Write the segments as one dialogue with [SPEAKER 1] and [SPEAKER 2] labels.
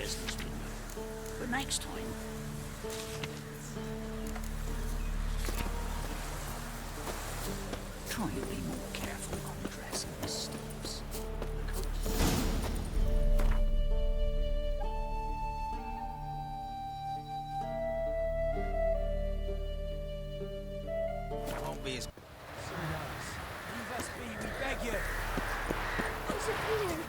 [SPEAKER 1] business with me. But next time... try and be more careful on dressing missteps.
[SPEAKER 2] Won't be as...
[SPEAKER 3] Leave us be, we beg you.
[SPEAKER 4] Disappeared.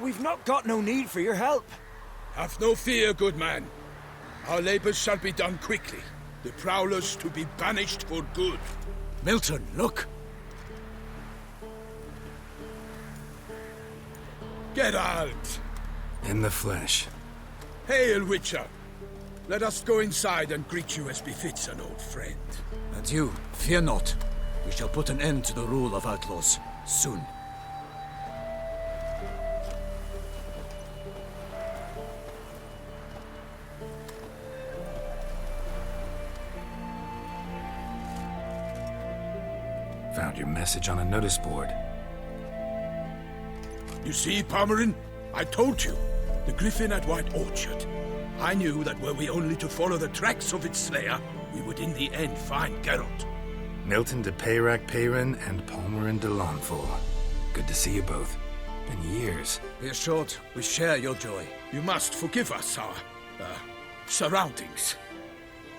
[SPEAKER 3] We've not got no need for your help.
[SPEAKER 5] Have no fear, good man. Our labors shall be done quickly. The prowlers to be banished for good.
[SPEAKER 6] Milton, look!
[SPEAKER 5] Geralt!
[SPEAKER 6] In the flesh.
[SPEAKER 5] Hail, Witcher! Let us go inside and greet you as befits an old friend.
[SPEAKER 6] And you, fear not. We shall put an end to the rule of outlaws, soon. Found your message on a notice board.
[SPEAKER 5] You see, Pomeran? I told you. The griffin at White Orchard. I knew that were we only to follow the tracks of its slayer, we would in the end find Geralt.
[SPEAKER 6] Milton de Peyrac-Peyran and Palmerin de Lawnfall. Good to see you both. Been years. Be assured, we share your joy.
[SPEAKER 5] You must forgive us our, surroundings.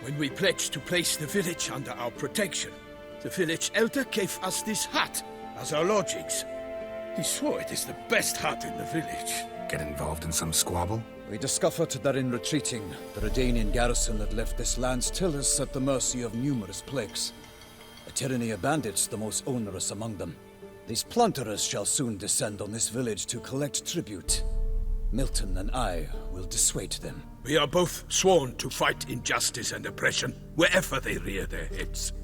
[SPEAKER 5] When we pledged to place the village under our protection, the village elder gave us this hut as our lodgings. He swore it is the best hut in the village.
[SPEAKER 6] Get involved in some squabble?
[SPEAKER 7] We discovered that in retreating, the Redanian garrison that left this land still is at the mercy of numerous plagues. A tyranny of bandits, the most onerous among them. These plunderers shall soon descend on this village to collect tribute. Milton and I will dissuade them.
[SPEAKER 5] We are both sworn to fight injustice and oppression wherever they rear their heads.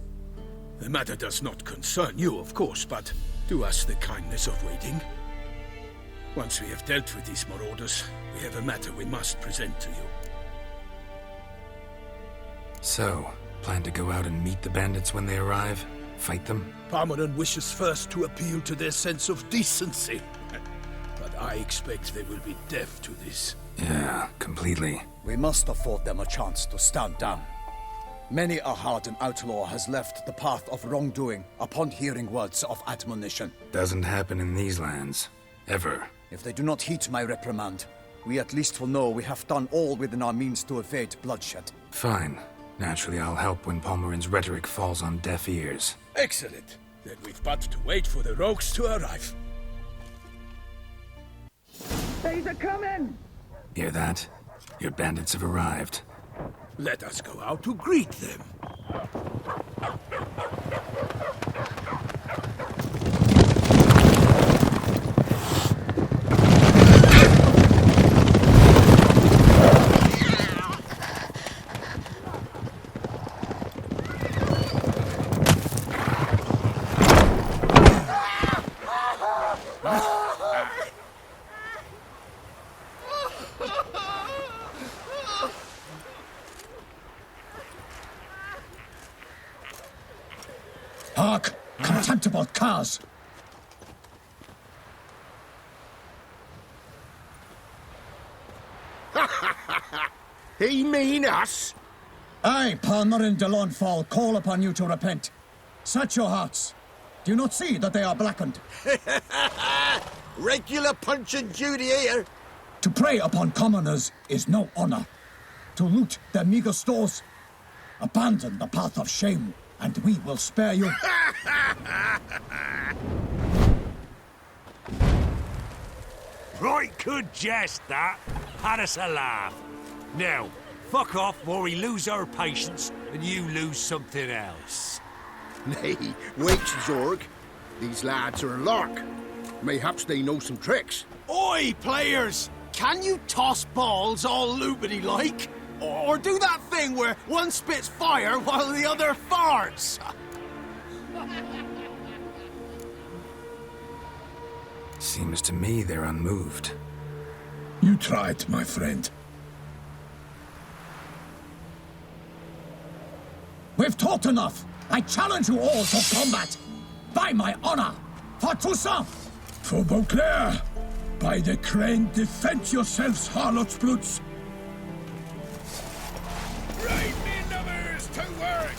[SPEAKER 5] The matter does not concern you, of course, but do us the kindness of waiting. Once we have dealt with these marauders, we have a matter we must present to you.
[SPEAKER 6] So, plan to go out and meet the bandits when they arrive? Fight them?
[SPEAKER 5] Pomeran wishes first to appeal to their sense of decency. But I expect they will be deaf to this.
[SPEAKER 6] Yeah, completely.
[SPEAKER 7] We must afford them a chance to stand down. Many a hardened outlaw has left the path of wrongdoing upon hearing words of admonition.
[SPEAKER 6] Doesn't happen in these lands. Ever.
[SPEAKER 7] If they do not heed my reprimand, we at least will know we have done all within our means to evade bloodshed.
[SPEAKER 6] Fine. Naturally, I'll help when Palmerin's rhetoric falls on deaf ears.
[SPEAKER 5] Excellent. Then we've but to wait for the rogues to arrive.
[SPEAKER 8] They's a coming!
[SPEAKER 6] Hear that? Your bandits have arrived.
[SPEAKER 5] Let us go out to greet them.
[SPEAKER 9] Hark! Contemptible curs!
[SPEAKER 10] He mean us?
[SPEAKER 9] I, Palmerin de Lawnfall, call upon you to repent. Search your hearts. Do you not see that they are blackened?
[SPEAKER 10] Regular punch and Judy here.
[SPEAKER 9] To prey upon commoners is no honor. To loot their meager stores, abandon the path of shame, and we will spare you.
[SPEAKER 3] Right good jest, that. Had us a laugh. Now, fuck off before we lose our patience and you lose something else.
[SPEAKER 10] Nay, wait, Zorg. These lads are a lark. Mayhaps they know some tricks.
[SPEAKER 2] Oi, players! Can you toss balls all loopity-like? Or do that thing where one spits fire while the other farts?
[SPEAKER 6] Seems to me they're unmoved.
[SPEAKER 5] You tried, my friend.
[SPEAKER 9] We've talked enough! I challenge you all to combat! By my honor! For Toussaint!
[SPEAKER 5] For Beauclair! By the crane, defend yourselves, harlots' bloods!
[SPEAKER 10] Right, me numbers, to work!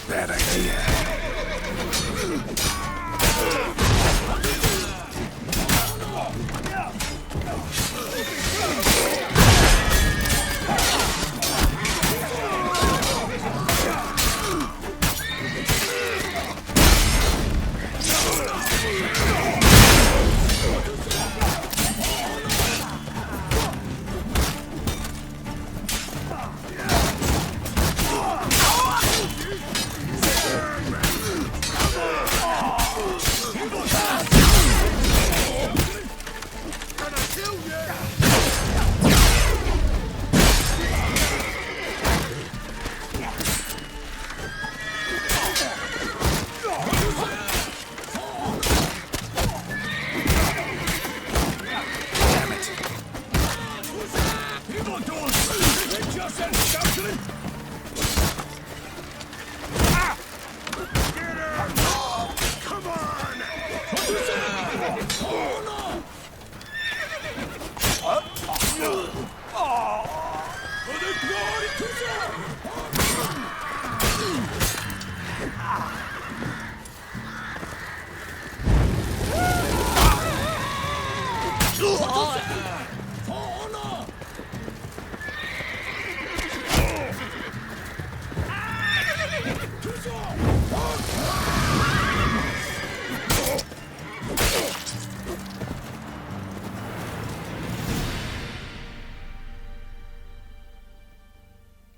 [SPEAKER 6] Bad idea.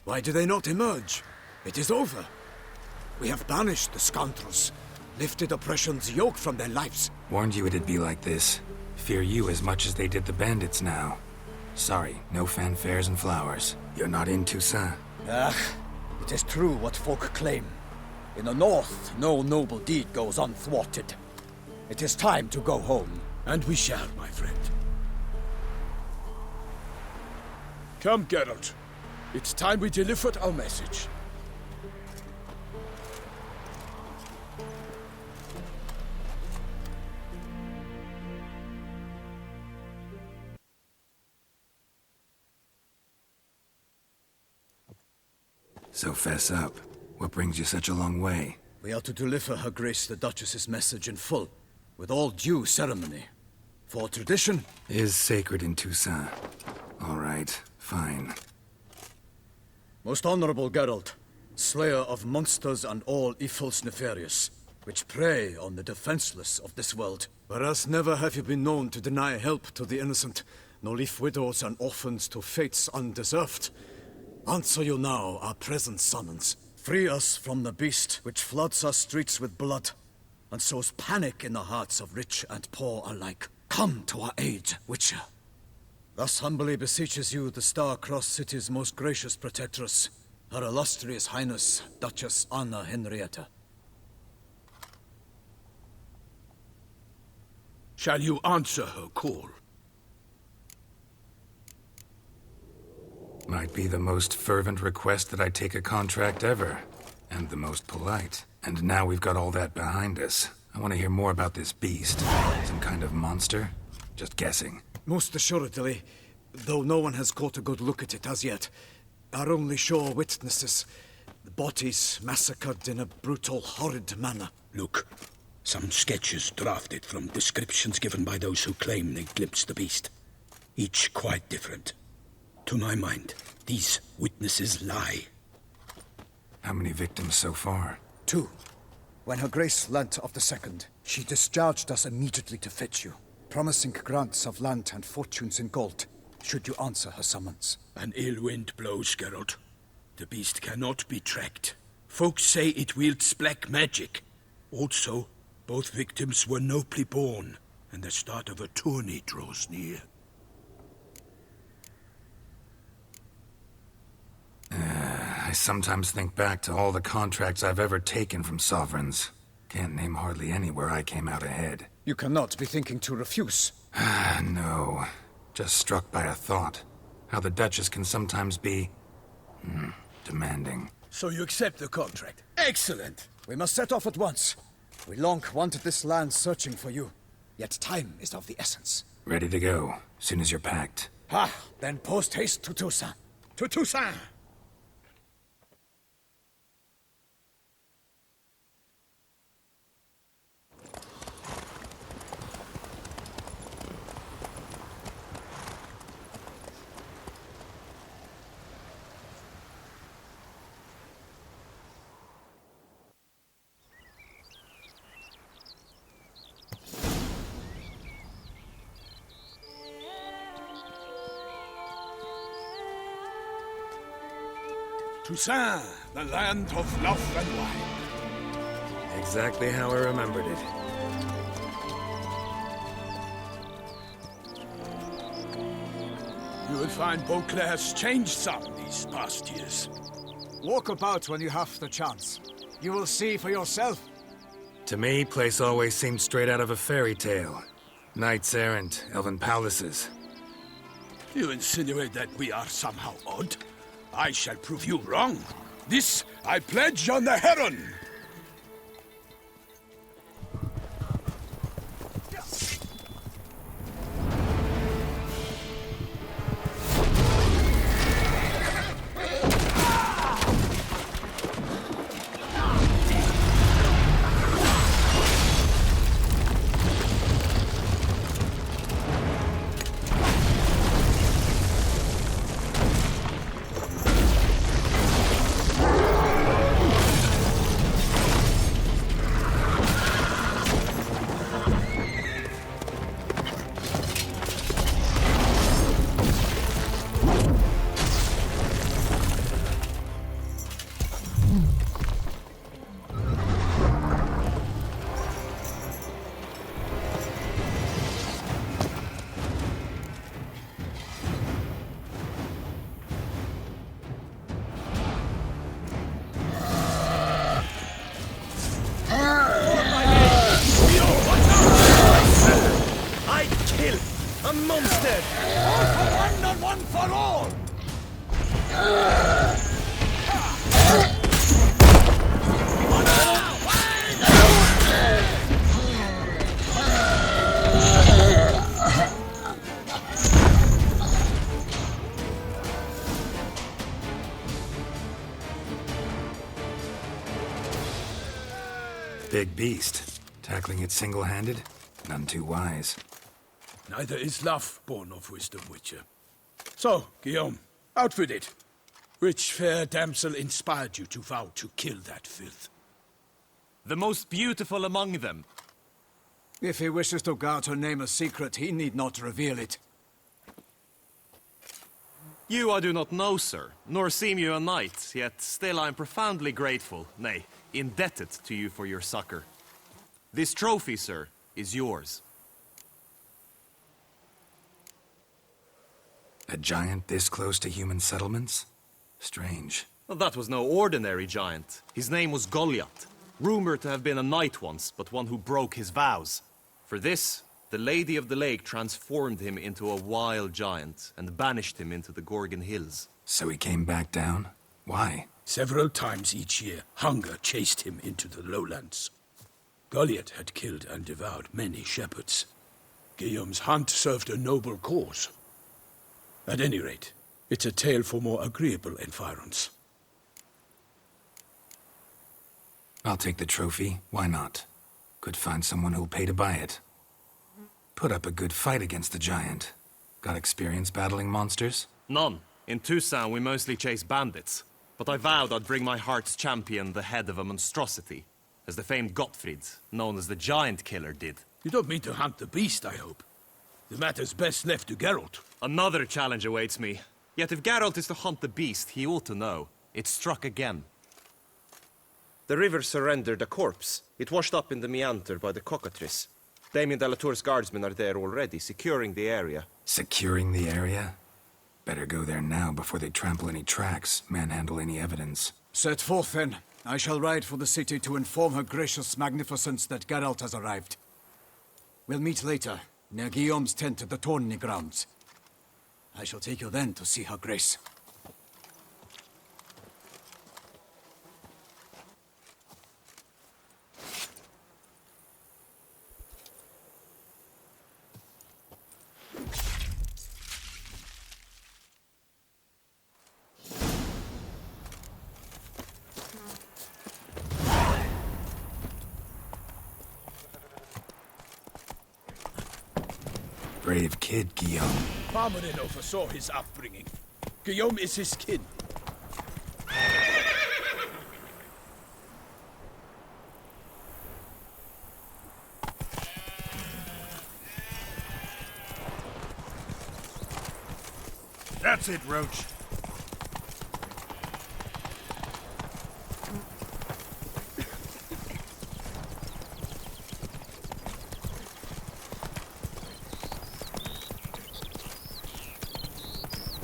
[SPEAKER 7] Why do they not emerge? It is over. We have banished the scoundrels, lifted oppression's yoke from their lives.
[SPEAKER 6] Warned you it'd be like this. Fear you as much as they did the bandits now. Sorry, no fanfares and flowers. You're not in Toussaint.
[SPEAKER 7] Ah, it is true what folk claim. In the north, no noble deed goes unthwarted. It is time to go home.
[SPEAKER 5] And we shall, my friend. Come, Geralt. It's time we delivered our message.
[SPEAKER 6] So fess up. What brings you such a long way?
[SPEAKER 7] We are to deliver Her Grace the Duchess's message in full, with all due ceremony. For tradition
[SPEAKER 6] is sacred in Toussaint. All right, fine.
[SPEAKER 7] Most honorable Geralt, slayer of monsters and all evils nefarious, which prey on the defenseless of this world. Whereas never have you been known to deny help to the innocent, nor leave widows and orphans to fates undeserved. Answer you now our present summons. Free us from the beast which floods our streets with blood, and sows panic in the hearts of rich and poor alike. Come to our aid, Witcher. Thus humbly beseeches you the Star-Crossed City's most gracious protectress, Her Illustrious Highness, Duchess Anna Henrietta.
[SPEAKER 5] Shall you answer her call?
[SPEAKER 6] Might be the most fervent request that I take a contract ever. And the most polite. And now we've got all that behind us. I want to hear more about this beast. Some kind of monster? Just guessing.
[SPEAKER 7] Most assuredly, though no one has caught a good look at it as yet. Our only sure witnesses. The bodies massacred in a brutal, horrid manner.
[SPEAKER 5] Look, some sketches drafted from descriptions given by those who claim they glimpsed the beast. Each quite different. To my mind, these witnesses lie.
[SPEAKER 6] How many victims so far?
[SPEAKER 7] 2. When Her Grace learnt of the second, she discharged us immediately to fetch you, promising grants of land and fortunes in gold, should you answer her summons.
[SPEAKER 5] An ill wind blows, Geralt. The beast cannot be tracked. Folks say it wields black magic. Also, both victims were nobly born, and the start of a tourney draws near.
[SPEAKER 6] I sometimes think back to all the contracts I've ever taken from sovereigns. Can't name hardly any where I came out ahead.
[SPEAKER 7] You cannot be thinking to refuse.
[SPEAKER 6] No. Just struck by a thought. How the Duchess can sometimes be... demanding.
[SPEAKER 5] So you accept the contract? Excellent!
[SPEAKER 7] We must set off at once. We long wanted this land searching for you, yet time is of the essence.
[SPEAKER 6] Ready to go, soon as you're packed.
[SPEAKER 7] Ha! Then post haste to Toussaint.
[SPEAKER 5] To Toussaint! Toussaint, the land of love and wine.
[SPEAKER 6] Exactly how I remembered it.
[SPEAKER 5] You will find Beauclair's changed some these past years.
[SPEAKER 7] Walk about when you have the chance. You will see for yourself.
[SPEAKER 6] To me, place always seemed straight out of a fairy tale. Knights errant, elven palaces.
[SPEAKER 5] You insinuate that we are somehow odd? I shall prove you wrong. This I pledge on the Heron!
[SPEAKER 6] Big beast. Tackling it single-handed? None too wise.
[SPEAKER 5] Neither is love born of wisdom, Witcher. So, Guillaume, out with it. Which fair damsel inspired you to vow to kill that filth?
[SPEAKER 11] The most beautiful among them.
[SPEAKER 7] If he wishes to guard her name a secret, he need not reveal it.
[SPEAKER 11] You I do not know, sir, nor seem you a knight, yet still I am profoundly grateful, nay, indebted to you for your succor. This trophy, sir, is yours.
[SPEAKER 6] A giant this close to human settlements? Strange.
[SPEAKER 11] Well, that was no ordinary giant. His name was Goliath, rumored to have been a knight once, but one who broke his vows. For this, the Lady of the Lake transformed him into a wild giant and banished him into the Gorgon Hills.
[SPEAKER 6] So he came back down? Why?
[SPEAKER 5] Several times each year, hunger chased him into the lowlands. Goliath had killed and devoured many shepherds. Guillaume's hunt served a noble cause. At any rate, it's a tale for more agreeable environs.
[SPEAKER 6] I'll take the trophy. Why not? Could find someone who'll pay to buy it. Put up a good fight against the giant. Got experience battling monsters?
[SPEAKER 11] None. In Toussaint, we mostly chase bandits. But I vowed I'd bring my heart's champion the head of a monstrosity, as the famed Gottfried, known as the Giant Killer, did.
[SPEAKER 5] You don't mean to hunt the beast, I hope. The matter's best left to Geralt.
[SPEAKER 11] Another challenge awaits me. Yet if Geralt is to hunt the beast, he ought to know. It struck again.
[SPEAKER 12] The river surrendered a corpse. It washed up in the meander by the cockatrice. Damien de la Tour's guardsmen are there already, securing the area.
[SPEAKER 6] Securing the area? Better go there now before they trample any tracks, manhandle any evidence.
[SPEAKER 7] Set forth, then. I shall ride for the city to inform her gracious magnificence that Geralt has arrived. We'll meet later, near Guillaume's tent at the Tourney grounds. I shall take you then to see her grace.
[SPEAKER 6] brave kid, Guillaume.
[SPEAKER 5] Parmanin oversaw his upbringing. Guillaume is his kin.
[SPEAKER 3] That's it, Roach.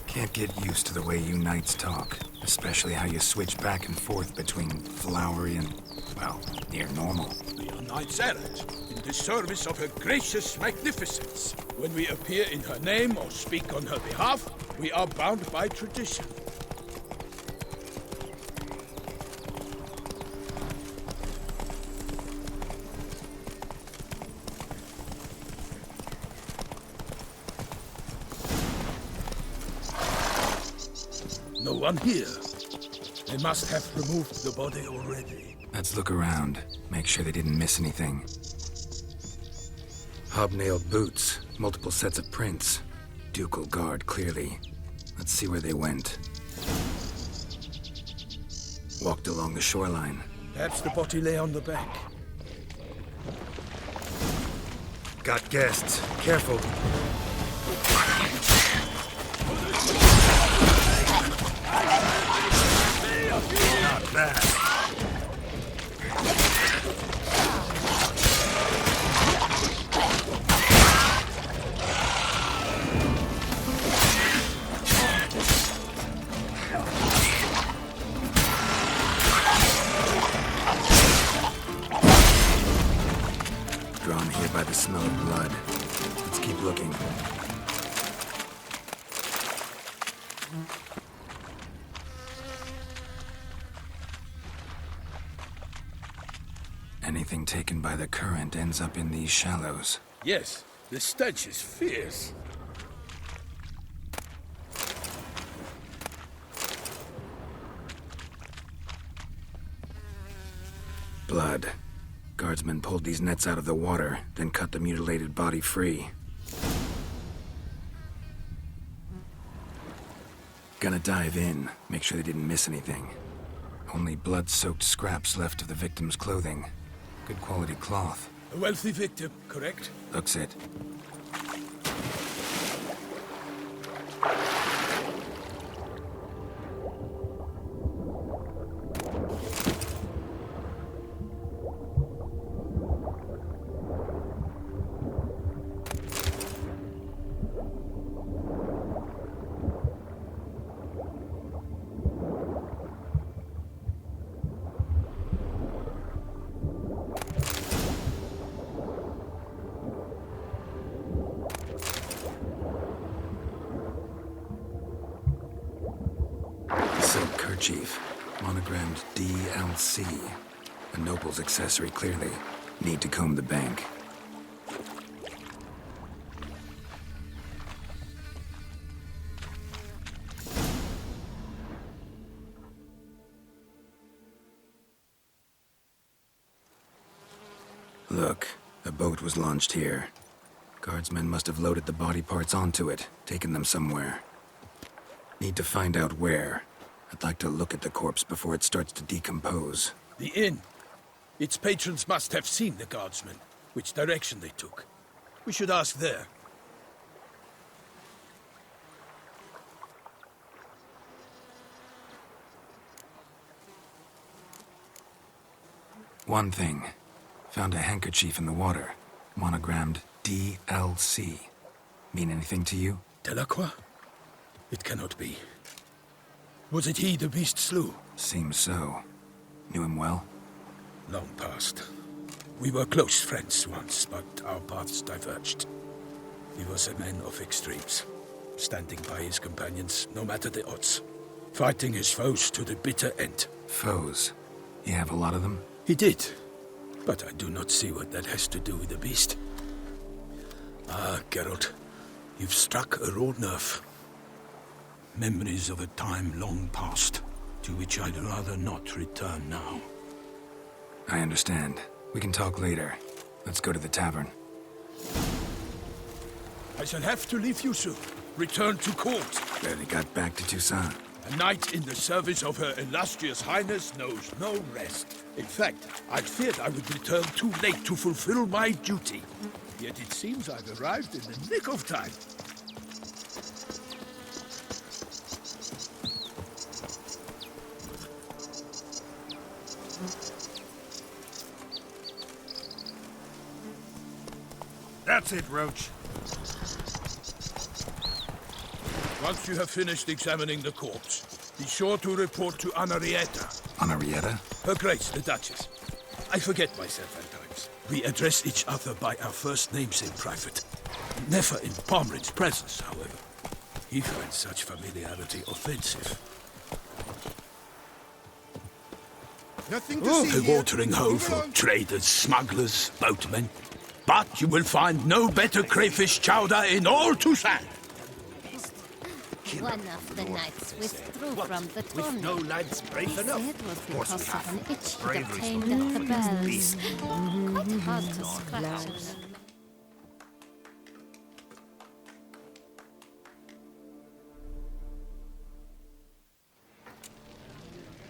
[SPEAKER 6] Can't get used to the way you knights talk, especially how you switch back and forth between flowery and, well, near normal.
[SPEAKER 5] We are knights errant, in the service of her gracious magnificence. When we appear in her name or speak on her behalf, we are bound by tradition. No one here. They must have removed the body already.
[SPEAKER 6] Let's look around, make sure they didn't miss anything. Hobnailed boots, multiple sets of prints. Ducal guard, clearly. Let's see where they went. Walked along the shoreline.
[SPEAKER 5] Perhaps the body lay on the bank.
[SPEAKER 6] Got guests. Careful. Not bad. Drawn here by the smell of blood. Let's keep looking. Anything taken by the current ends up in these shallows.
[SPEAKER 5] Yes, the stench is fierce.
[SPEAKER 6] Blood. Guardsmen pulled these nets out of the water, then cut the mutilated body free. Gonna dive in, make sure they didn't miss anything. Only blood-soaked scraps left of the victim's clothing. Good quality cloth.
[SPEAKER 5] A wealthy victim, correct?
[SPEAKER 6] Looks it. Silk kerchief, monogrammed DLC. A noble's accessory, clearly. Need to comb the bank. Look, a boat was launched here. Guardsmen must have loaded the body parts onto it, taken them somewhere. Need to find out where. I'd like to look at the corpse before it starts to decompose.
[SPEAKER 5] The inn. Its patrons must have seen the guardsmen, which direction they took. We should ask there.
[SPEAKER 6] One thing. Found a handkerchief in the water. Monogrammed DLC. Mean anything to you?
[SPEAKER 5] Delacroix? It cannot be. Was it he the beast slew?
[SPEAKER 6] Seems so. Knew him well?
[SPEAKER 5] Long past. We were close friends once, but our paths diverged. He was a man of extremes, standing by his companions no matter the odds, fighting his foes to the bitter end.
[SPEAKER 6] Foes? You have a lot of them?
[SPEAKER 5] He did, but I do not see what that has to do with the beast. Ah, Geralt, you've struck a raw nerve. Memories of a time long past, to which I'd rather not return now.
[SPEAKER 6] I understand. We can talk later. Let's go to the tavern.
[SPEAKER 5] I shall have to leave you soon. Return to court.
[SPEAKER 6] Barely got back to Toussaint.
[SPEAKER 5] A knight in the service of Her Illustrious Highness knows no rest. In fact, I feared I would return too late to fulfill my duty. Yet it seems I've arrived in the nick of time.
[SPEAKER 3] That's it, Roach.
[SPEAKER 5] Once you have finished examining the corpse, be sure to report to Henrietta.
[SPEAKER 6] Henrietta?
[SPEAKER 5] Her Grace, the Duchess. I forget myself at times. We address each other by our first names in private. Never in Pomerin's presence, however. He finds such familiarity offensive.
[SPEAKER 10] Nothing to see
[SPEAKER 5] A
[SPEAKER 10] here.
[SPEAKER 5] watering hole for traders, smugglers, boatmen. But you will find no better crayfish chowder in all Toussaint.
[SPEAKER 4] One of the knights withdrew from the
[SPEAKER 3] With
[SPEAKER 4] tournament.
[SPEAKER 3] no lads brave
[SPEAKER 4] He
[SPEAKER 3] enough?
[SPEAKER 4] said it was
[SPEAKER 3] Of course we
[SPEAKER 4] because of
[SPEAKER 3] have.
[SPEAKER 4] an itch he'd
[SPEAKER 3] Bravery's
[SPEAKER 4] obtained
[SPEAKER 3] not
[SPEAKER 4] at the bells.
[SPEAKER 3] beast.
[SPEAKER 4] Quite hard to scratch.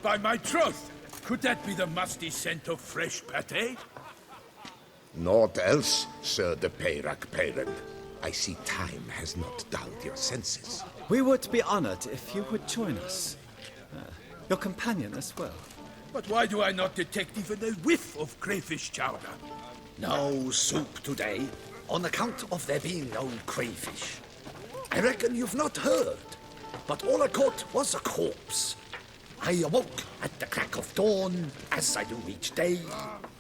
[SPEAKER 5] By my troth, could that be the musty scent of fresh pâté?
[SPEAKER 13] Naught else, Sir de Peyrac Peyran. I see time has not dulled your senses.
[SPEAKER 14] We would be honored if you would join us. Your companion as well.
[SPEAKER 5] But why do I not detect even a whiff of crayfish chowder?
[SPEAKER 15] No soup today, on account of there being no crayfish. I reckon you've not heard, but all I caught was a corpse. I awoke at the crack of dawn, as I do each day,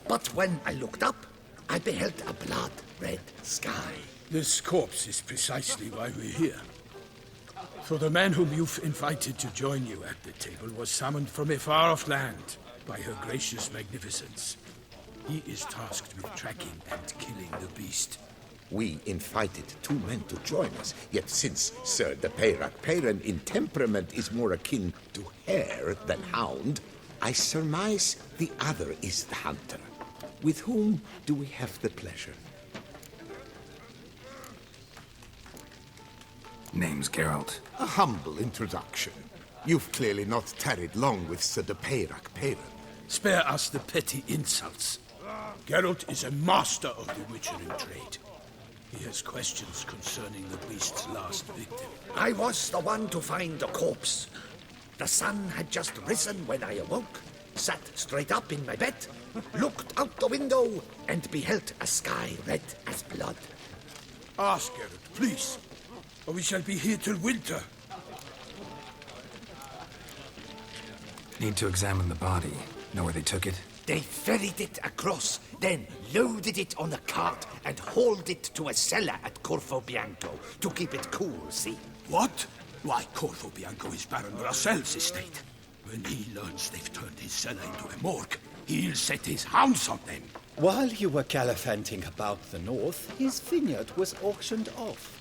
[SPEAKER 15] but when I looked up, I beheld a blood-red sky.
[SPEAKER 5] This corpse is precisely why we're here. For the man whom you've invited to join you at the table was summoned from a far-off land by her gracious magnificence. He is tasked with tracking and killing the beast.
[SPEAKER 13] We invited two men to join us, yet since Sir de Peyrac Peyran in temperament is more akin to hare than hound, I surmise the other is the hunter. With whom do we have the pleasure?
[SPEAKER 6] Name's Geralt.
[SPEAKER 13] A humble introduction. You've clearly not tarried long with Sir de Peyrac Peyran.
[SPEAKER 5] Spare us the petty insults. Geralt is a master of the witchering trade. He has questions concerning the beast's last victim.
[SPEAKER 15] I was the one to find the corpse. The sun had just risen when I awoke, sat straight up in my bed, looked out the window, and beheld a sky red as blood.
[SPEAKER 5] Ask Geralt, please, or we shall be here till winter.
[SPEAKER 6] Need to examine the body. Know where they took it?
[SPEAKER 15] They ferried it across, then loaded it on a cart and hauled it to a cellar at Corvo Bianco to keep it cool, see?
[SPEAKER 5] What? Why, Corvo Bianco is Baron Russell's estate. When he learns they've turned his cellar into a morgue, he'll set his hounds on them.
[SPEAKER 14] While you were gallivanting about the north, his vineyard was auctioned off.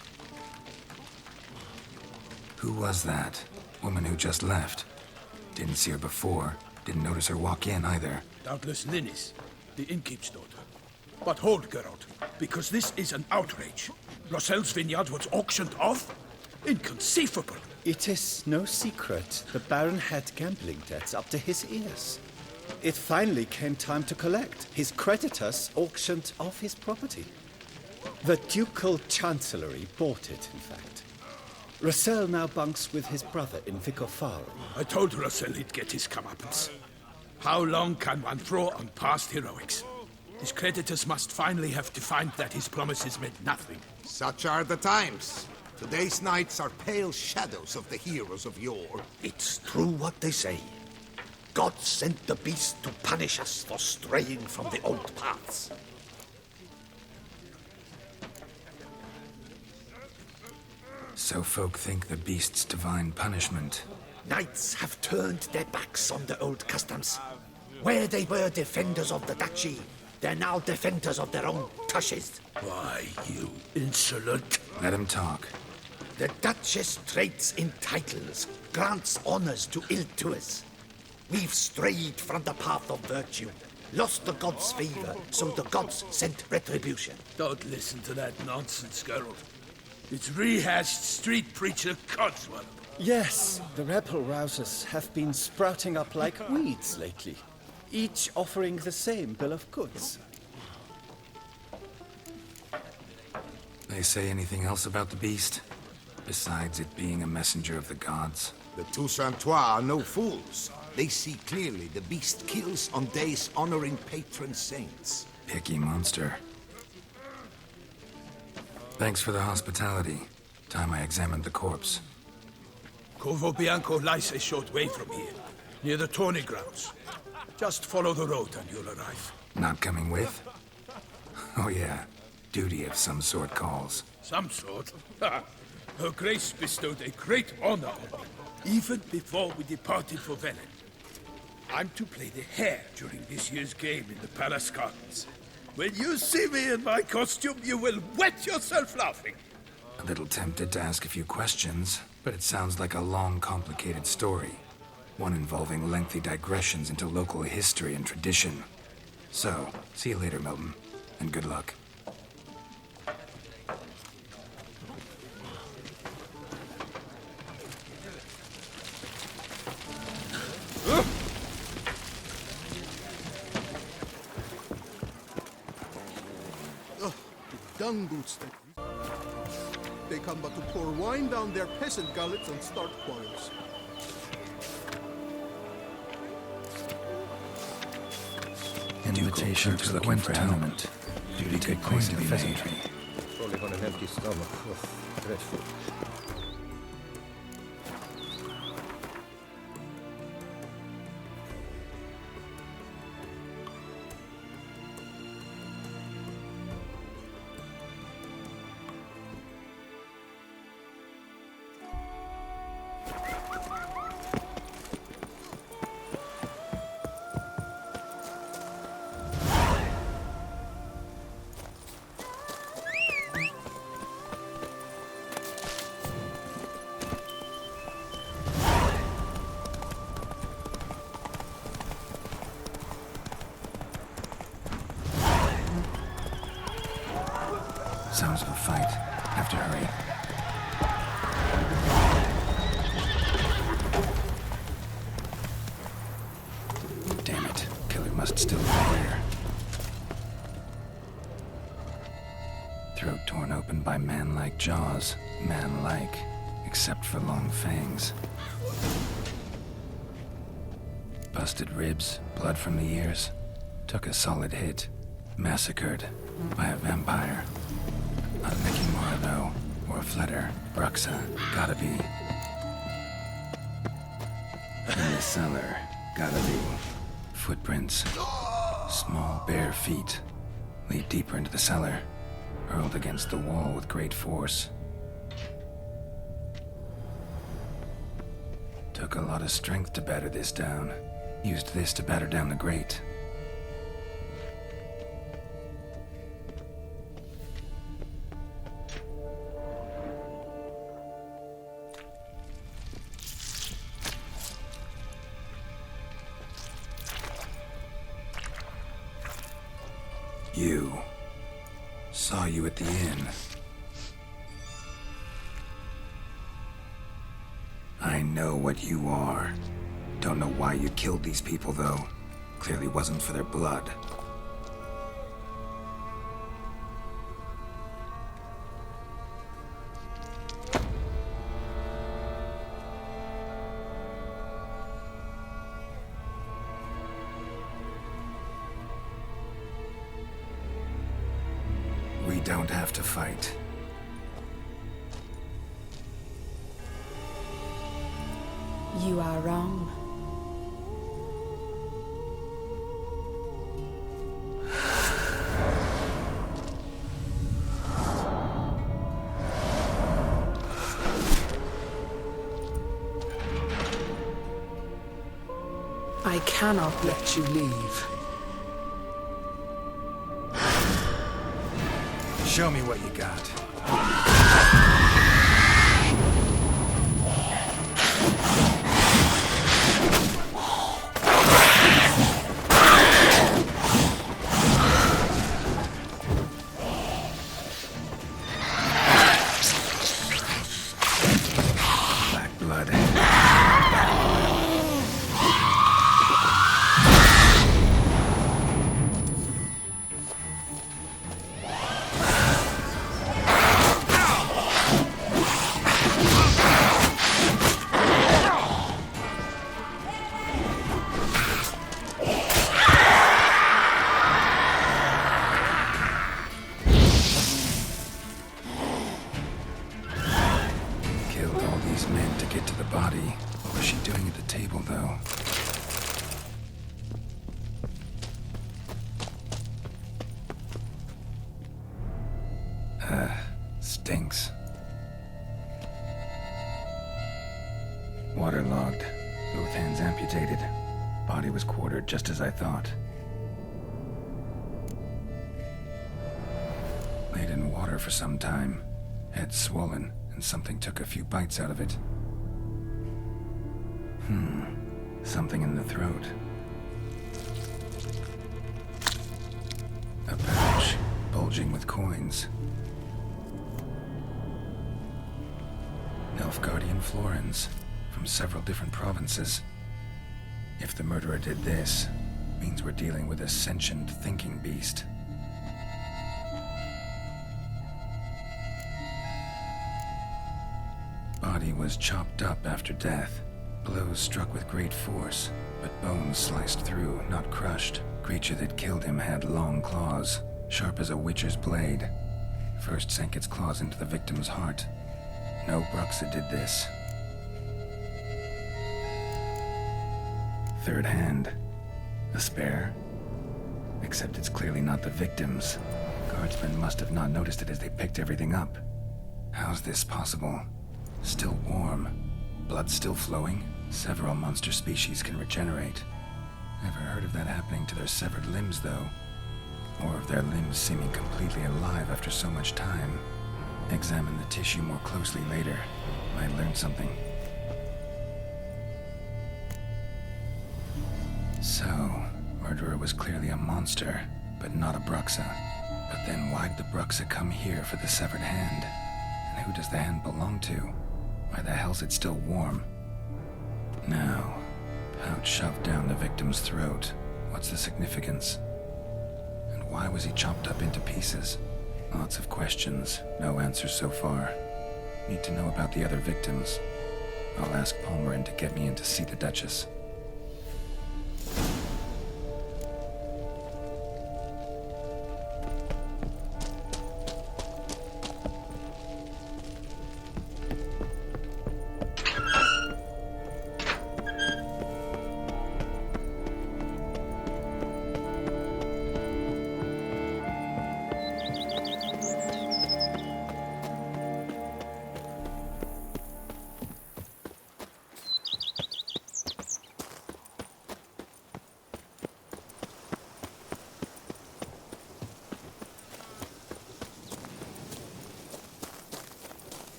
[SPEAKER 6] Who was that? Woman who just left. Didn't see her before. Didn't notice her walk in either.
[SPEAKER 5] Doubtless Linnis, the innkeep's daughter. But hold, Geralt, because this is an outrage. Russell's vineyard was auctioned off? Inconceivable.
[SPEAKER 14] It is no secret the Baron had gambling debts up to his ears. It finally came time to collect. His creditors auctioned off his property. The Ducal Chancellery bought it, in fact. Russell now bunks with his brother in Vicofaro.
[SPEAKER 5] I told Russell he'd get his comeuppance. How long can one throw on past heroics? His creditors must finally have to find that his promises meant nothing.
[SPEAKER 13] Such are the times. Today's knights are pale shadows of the heroes of yore.
[SPEAKER 15] It's true what they say. God sent the beast to punish us for straying from the old paths.
[SPEAKER 6] So folk think the beast's divine punishment.
[SPEAKER 15] Knights have turned their backs on the old customs. Where they were defenders of the duchy, they're now defenders of their own tushes.
[SPEAKER 5] Why, you insolent...
[SPEAKER 6] Let him talk.
[SPEAKER 15] The Duchess trades in titles, grants honors to ill-doers. We've strayed from the path of virtue, lost the gods' favor, so the gods sent retribution.
[SPEAKER 5] Don't listen to that nonsense, Geralt. It's rehashed street preacher Codswell.
[SPEAKER 14] Yes, the rebel rousers have been sprouting up like weeds lately, each offering the same bill of goods.
[SPEAKER 6] They say anything else about the beast? Besides it being a messenger of the gods?
[SPEAKER 13] The Toussaintois are no fools. They see clearly the beast kills on days honoring patron saints.
[SPEAKER 6] Picky monster. Thanks for the hospitality. Time I examined the corpse.
[SPEAKER 5] Corvo Bianco lies a short way from here, near the tourney grounds. Just follow the road and you'll arrive.
[SPEAKER 6] Not coming with? Oh yeah, duty of some sort calls.
[SPEAKER 5] Some sort? Her Grace bestowed a great honor on me, even before we departed for Velen. I'm to play the hare during this year's game in the palace gardens. When you see me in my costume, you will wet yourself laughing.
[SPEAKER 6] A little tempted to ask a few questions, but it sounds like a long, complicated story. One involving lengthy digressions into local history and tradition. So, see you later, Milton, and good luck.
[SPEAKER 2] Dung boots that they come but to pour wine down their peasant gullets and start quarrels.
[SPEAKER 6] Invitation to the Tournament. Duty take place in the pheasantry.
[SPEAKER 12] Rolling on an empty stomach. Dreadful.
[SPEAKER 6] Sounds of a fight. Have to hurry. Damn it. Killer must still be here. Throat torn open by man-like jaws. Man-like, except for long fangs. Busted ribs, blood from the ears. Took a solid hit. Massacred by a vampire. Not a Nikimora, though, or a Fletter. Bruxa, gotta be. In the cellar, gotta be. Footprints. Small, bare feet. Lead deeper into the cellar. Hurled against the wall with great force. Took a lot of strength to batter this down. Used this to batter down the grate. You. Saw you at the inn. I know what you are. Don't know why you killed these people, though. Clearly wasn't for their blood. We don't have to fight.
[SPEAKER 16] You are wrong. I cannot let you leave.
[SPEAKER 6] Show me what you got. stinks. Waterlogged. Both hands amputated. Body was quartered just as I thought. Laid in water for some time. Head swollen, and something took a few bites out of it. Something in the throat. A pouch, bulging with coins. Nilfgaardian florins, from several different provinces. If the murderer did this, means we're dealing with a sentient thinking beast. Body was chopped up after death. Blows struck with great force, but bones sliced through, not crushed. Creature that killed him had long claws, sharp as a witcher's blade. First sank its claws into the victim's heart. No Bruxa did this. Third hand. A spare? Except it's clearly not the victim's. Guardsmen must have not noticed it as they picked everything up. How's this possible? Still warm. Blood still flowing? Several monster species can regenerate. Never heard of that happening to their severed limbs, though. Or of their limbs seeming completely alive after so much time. Examine the tissue more closely later. Might learn something. So, murderer was clearly a monster, but not a Bruxa. But then why'd the Bruxa come here for the severed hand? And who does the hand belong to? Why the hell's it still warm? Now, pouch shoved down the victim's throat. What's the significance? And why was he chopped up into pieces? Lots of questions, no answers so far. Need to know about the other victims. I'll ask Palmerin to get me in to see the Duchess.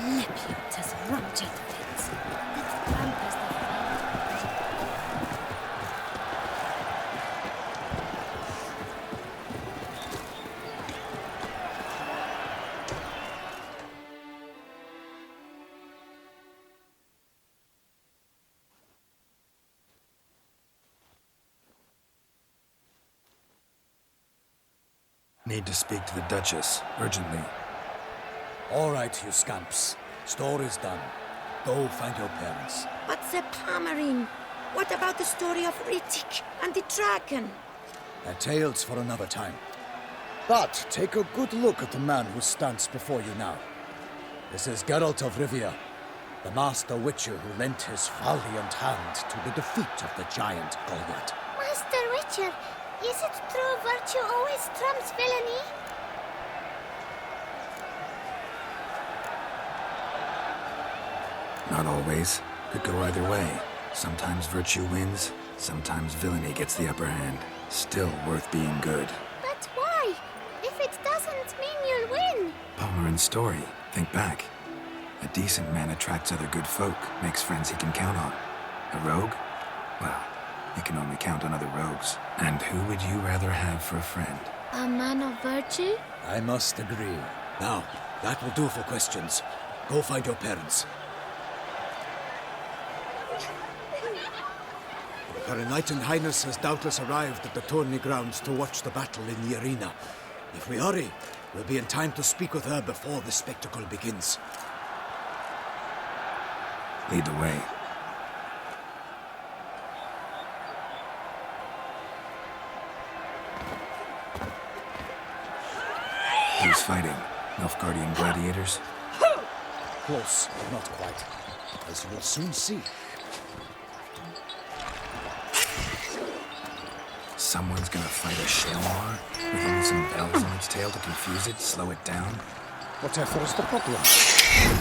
[SPEAKER 4] Lepiot has ruptured it. That tramples the
[SPEAKER 6] Need to speak to the Duchess, urgently.
[SPEAKER 7] All right, you scamps. Story's done. Go find your parents.
[SPEAKER 17] But Sir Palmerin, what about the story of Rittik and the dragon?
[SPEAKER 7] They're tales for another time. But take a good look at the man who stands before you now. This is Geralt of Rivia, the master witcher who lent his valiant hand to the defeat of the giant Goliath.
[SPEAKER 17] Master Witcher, is it true virtue always trumps villainy?
[SPEAKER 6] Not always. Could go either way. Sometimes virtue wins, sometimes villainy gets the upper hand. Still worth being good.
[SPEAKER 17] But why? If it doesn't mean you'll win.
[SPEAKER 6] Palmerin's story. Think back. A decent man attracts other good folk, makes friends he can count on. A rogue? Well, he can only count on other rogues. And who would you rather have for a friend?
[SPEAKER 17] A man of virtue?
[SPEAKER 7] I must agree. Now, that will do for questions. Go find your parents. Her Enlightened Highness has doubtless arrived at the tourney grounds to watch the battle in the arena. If we hurry, we'll be in time to speak with her before the spectacle begins.
[SPEAKER 6] Lead the way. Who's fighting? Nilfgaardian gladiators?
[SPEAKER 7] Close, but not quite. As you will soon see.
[SPEAKER 6] Someone's gonna fight a Shelmar with only some bells on its tail to confuse it, slow it down?
[SPEAKER 7] Whatever is the problem?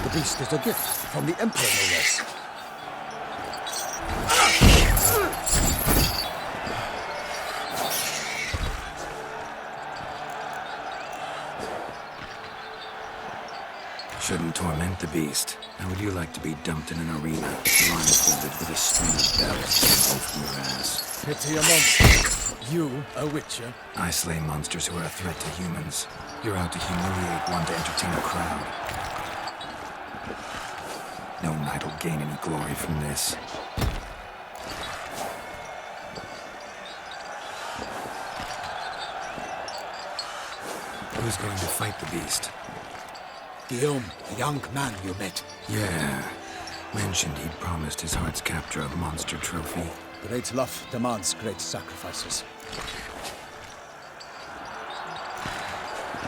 [SPEAKER 7] The beast is a gift from the Emperor, no less.
[SPEAKER 6] Shouldn't torment the beast. How would you like to be dumped in an arena, blindfolded with a string of bells both from your ass?
[SPEAKER 7] Pity a monster. You, a witcher?
[SPEAKER 6] I slay monsters who are a threat to humans. You're out to humiliate one to entertain a crowd. No knight will gain any glory from this. Who's going to fight the beast?
[SPEAKER 9] Guillaume, the young man you met.
[SPEAKER 6] Yeah. Mentioned he'd promised his heart's capture a monster trophy.
[SPEAKER 7] Great love demands great sacrifices.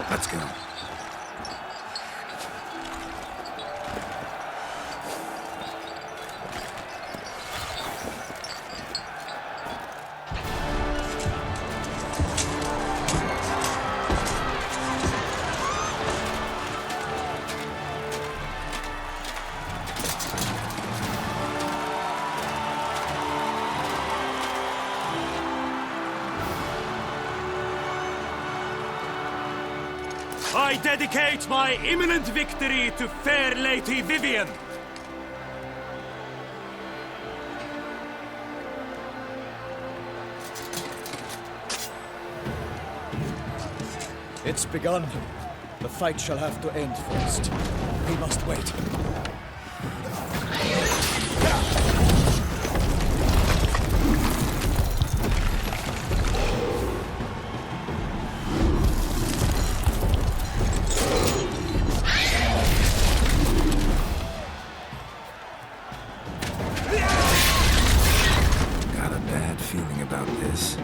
[SPEAKER 6] Let's go.
[SPEAKER 3] I dedicate my imminent victory to fair Lady Vivian.
[SPEAKER 7] It's begun. The fight shall have to end first. We must wait.
[SPEAKER 6] Got a bad feeling about this.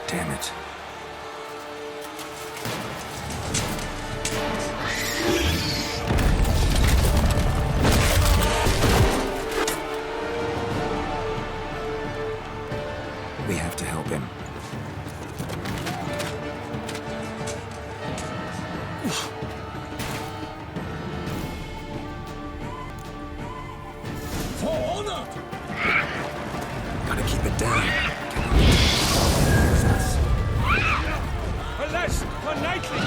[SPEAKER 6] Damn it. We have to help him.
[SPEAKER 9] For honor!
[SPEAKER 6] Gotta keep it down.
[SPEAKER 3] Alas, for knightly!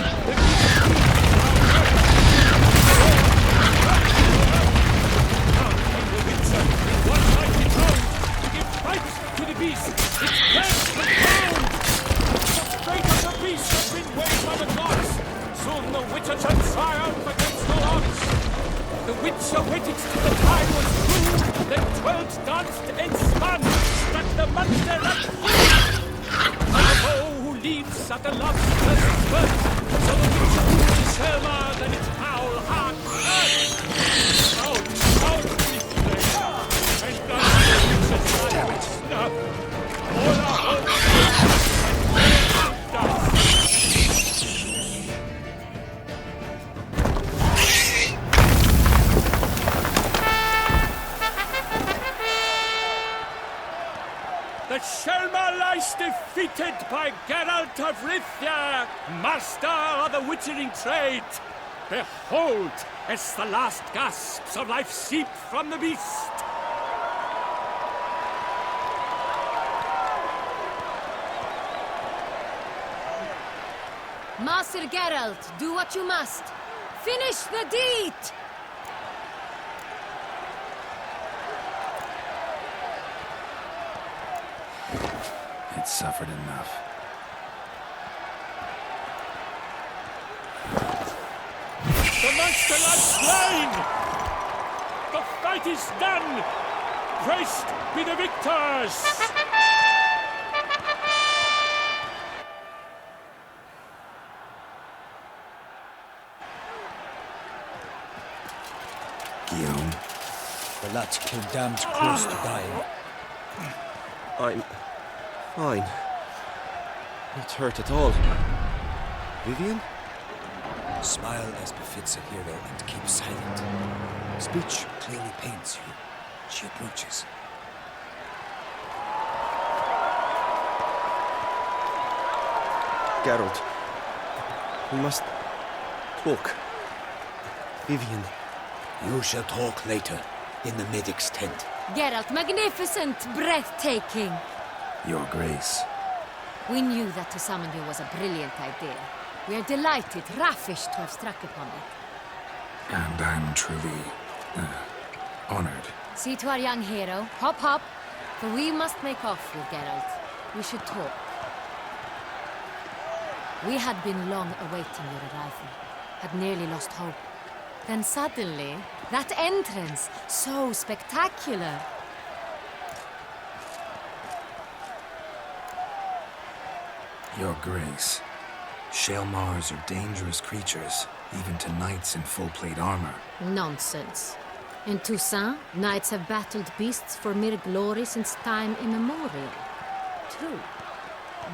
[SPEAKER 3] One mighty throne to give fight to the beast! It's dead and bound! The fate of the beast has been weighed by the gods! Soon the witcher shall triumph against all odds! The witcher waited till the time was through, then twirled, danced, and spun, struck the monster at full! A foe who leaves at the last first spurt, so the witcher will Selma, then its foul heart burns! Out, out, we flame! And the witcher's life snuff! All our hopes and dust! The Shelmar lies defeated by Geralt of Rivia, master of the witchering trade. Behold, as the last gasps of life seep from the beast.
[SPEAKER 4] Master Geralt, do what you must. Finish the deed!
[SPEAKER 6] It's suffered enough.
[SPEAKER 3] The monster lies slain! The fight is done! Christ be the victors!
[SPEAKER 6] Guillaume.
[SPEAKER 7] The lad came damned close to dying.
[SPEAKER 12] I'm fine. Not hurt at all. Vivian?
[SPEAKER 7] Smile as befits a hero and keep silent. Speech clearly pains you. She approaches.
[SPEAKER 12] Geralt, we must talk. Vivian.
[SPEAKER 7] You shall talk later, in the medic's tent.
[SPEAKER 4] Geralt, magnificent, breathtaking.
[SPEAKER 6] Your Grace.
[SPEAKER 4] We knew that to summon you was a brilliant idea. We are delighted, ravished to have struck upon it.
[SPEAKER 6] And I'm truly honored.
[SPEAKER 4] See to our young hero. Hop, hop. For we must make off with Geralt. We should talk. We had been long awaiting your arrival. Had nearly lost hope. Then suddenly, that entrance, so spectacular.
[SPEAKER 6] Your Grace. Shaelmars are dangerous creatures, even to knights in full-plate armor.
[SPEAKER 4] Nonsense. In Toussaint, knights have battled beasts for mere glory since time immemorial. True.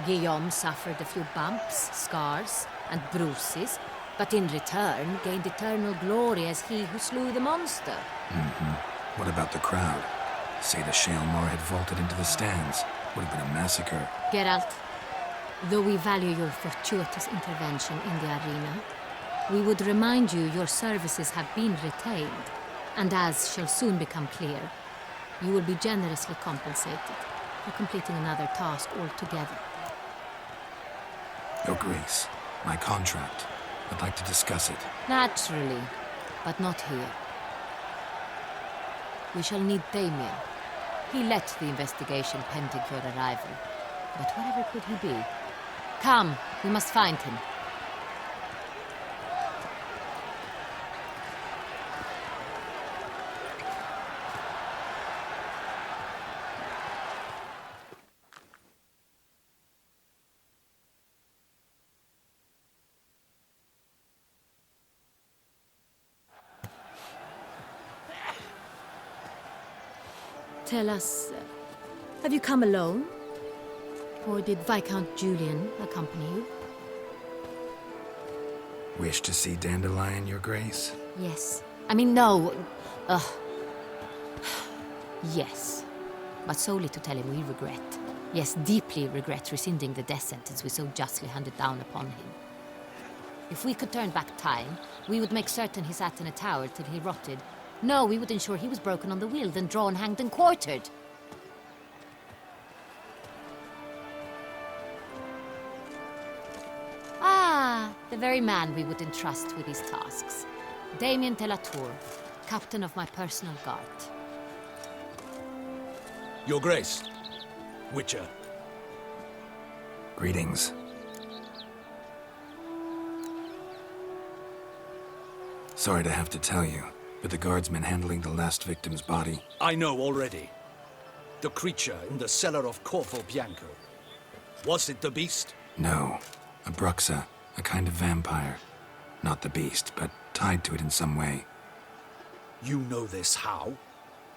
[SPEAKER 4] Guillaume suffered a few bumps, scars, and bruises, but in return gained eternal glory as he who slew the monster.
[SPEAKER 6] What about the crowd? Say the Shaelmar had vaulted into the stands. Would have been a massacre.
[SPEAKER 4] Geralt, though we value your fortuitous intervention in the arena, we would remind you your services have been retained, and as shall soon become clear, you will be generously compensated for completing another task altogether.
[SPEAKER 6] Your Grace, my contract. I'd like to discuss it.
[SPEAKER 4] Naturally, but not here. We shall need Damien. He led the investigation pending your arrival. But whatever could he be? Come, we must find him. Tell us, have you come alone? Or did Viscount Julian accompany you?
[SPEAKER 6] Wish to see Dandelion, Your Grace?
[SPEAKER 4] Yes. I mean, no. Yes. But solely to tell him we regret. Yes, deeply regret rescinding the death sentence we so justly handed down upon him. If we could turn back time, we would make certain he sat in a tower till he rotted. No, we would ensure he was broken on the wheel, then drawn, hanged, and quartered. Ah, the very man we would entrust with these tasks. Damien de la Tour, captain of my personal guard.
[SPEAKER 7] Your Grace. Witcher.
[SPEAKER 6] Greetings. Sorry to have to tell you, but the guardsman handling the last victim's body...
[SPEAKER 7] I know already. The creature in the cellar of Corvo Bianco. Was it the beast?
[SPEAKER 6] No. A Bruxa, a kind of vampire. Not the beast, but tied to it in some way.
[SPEAKER 7] You know this how?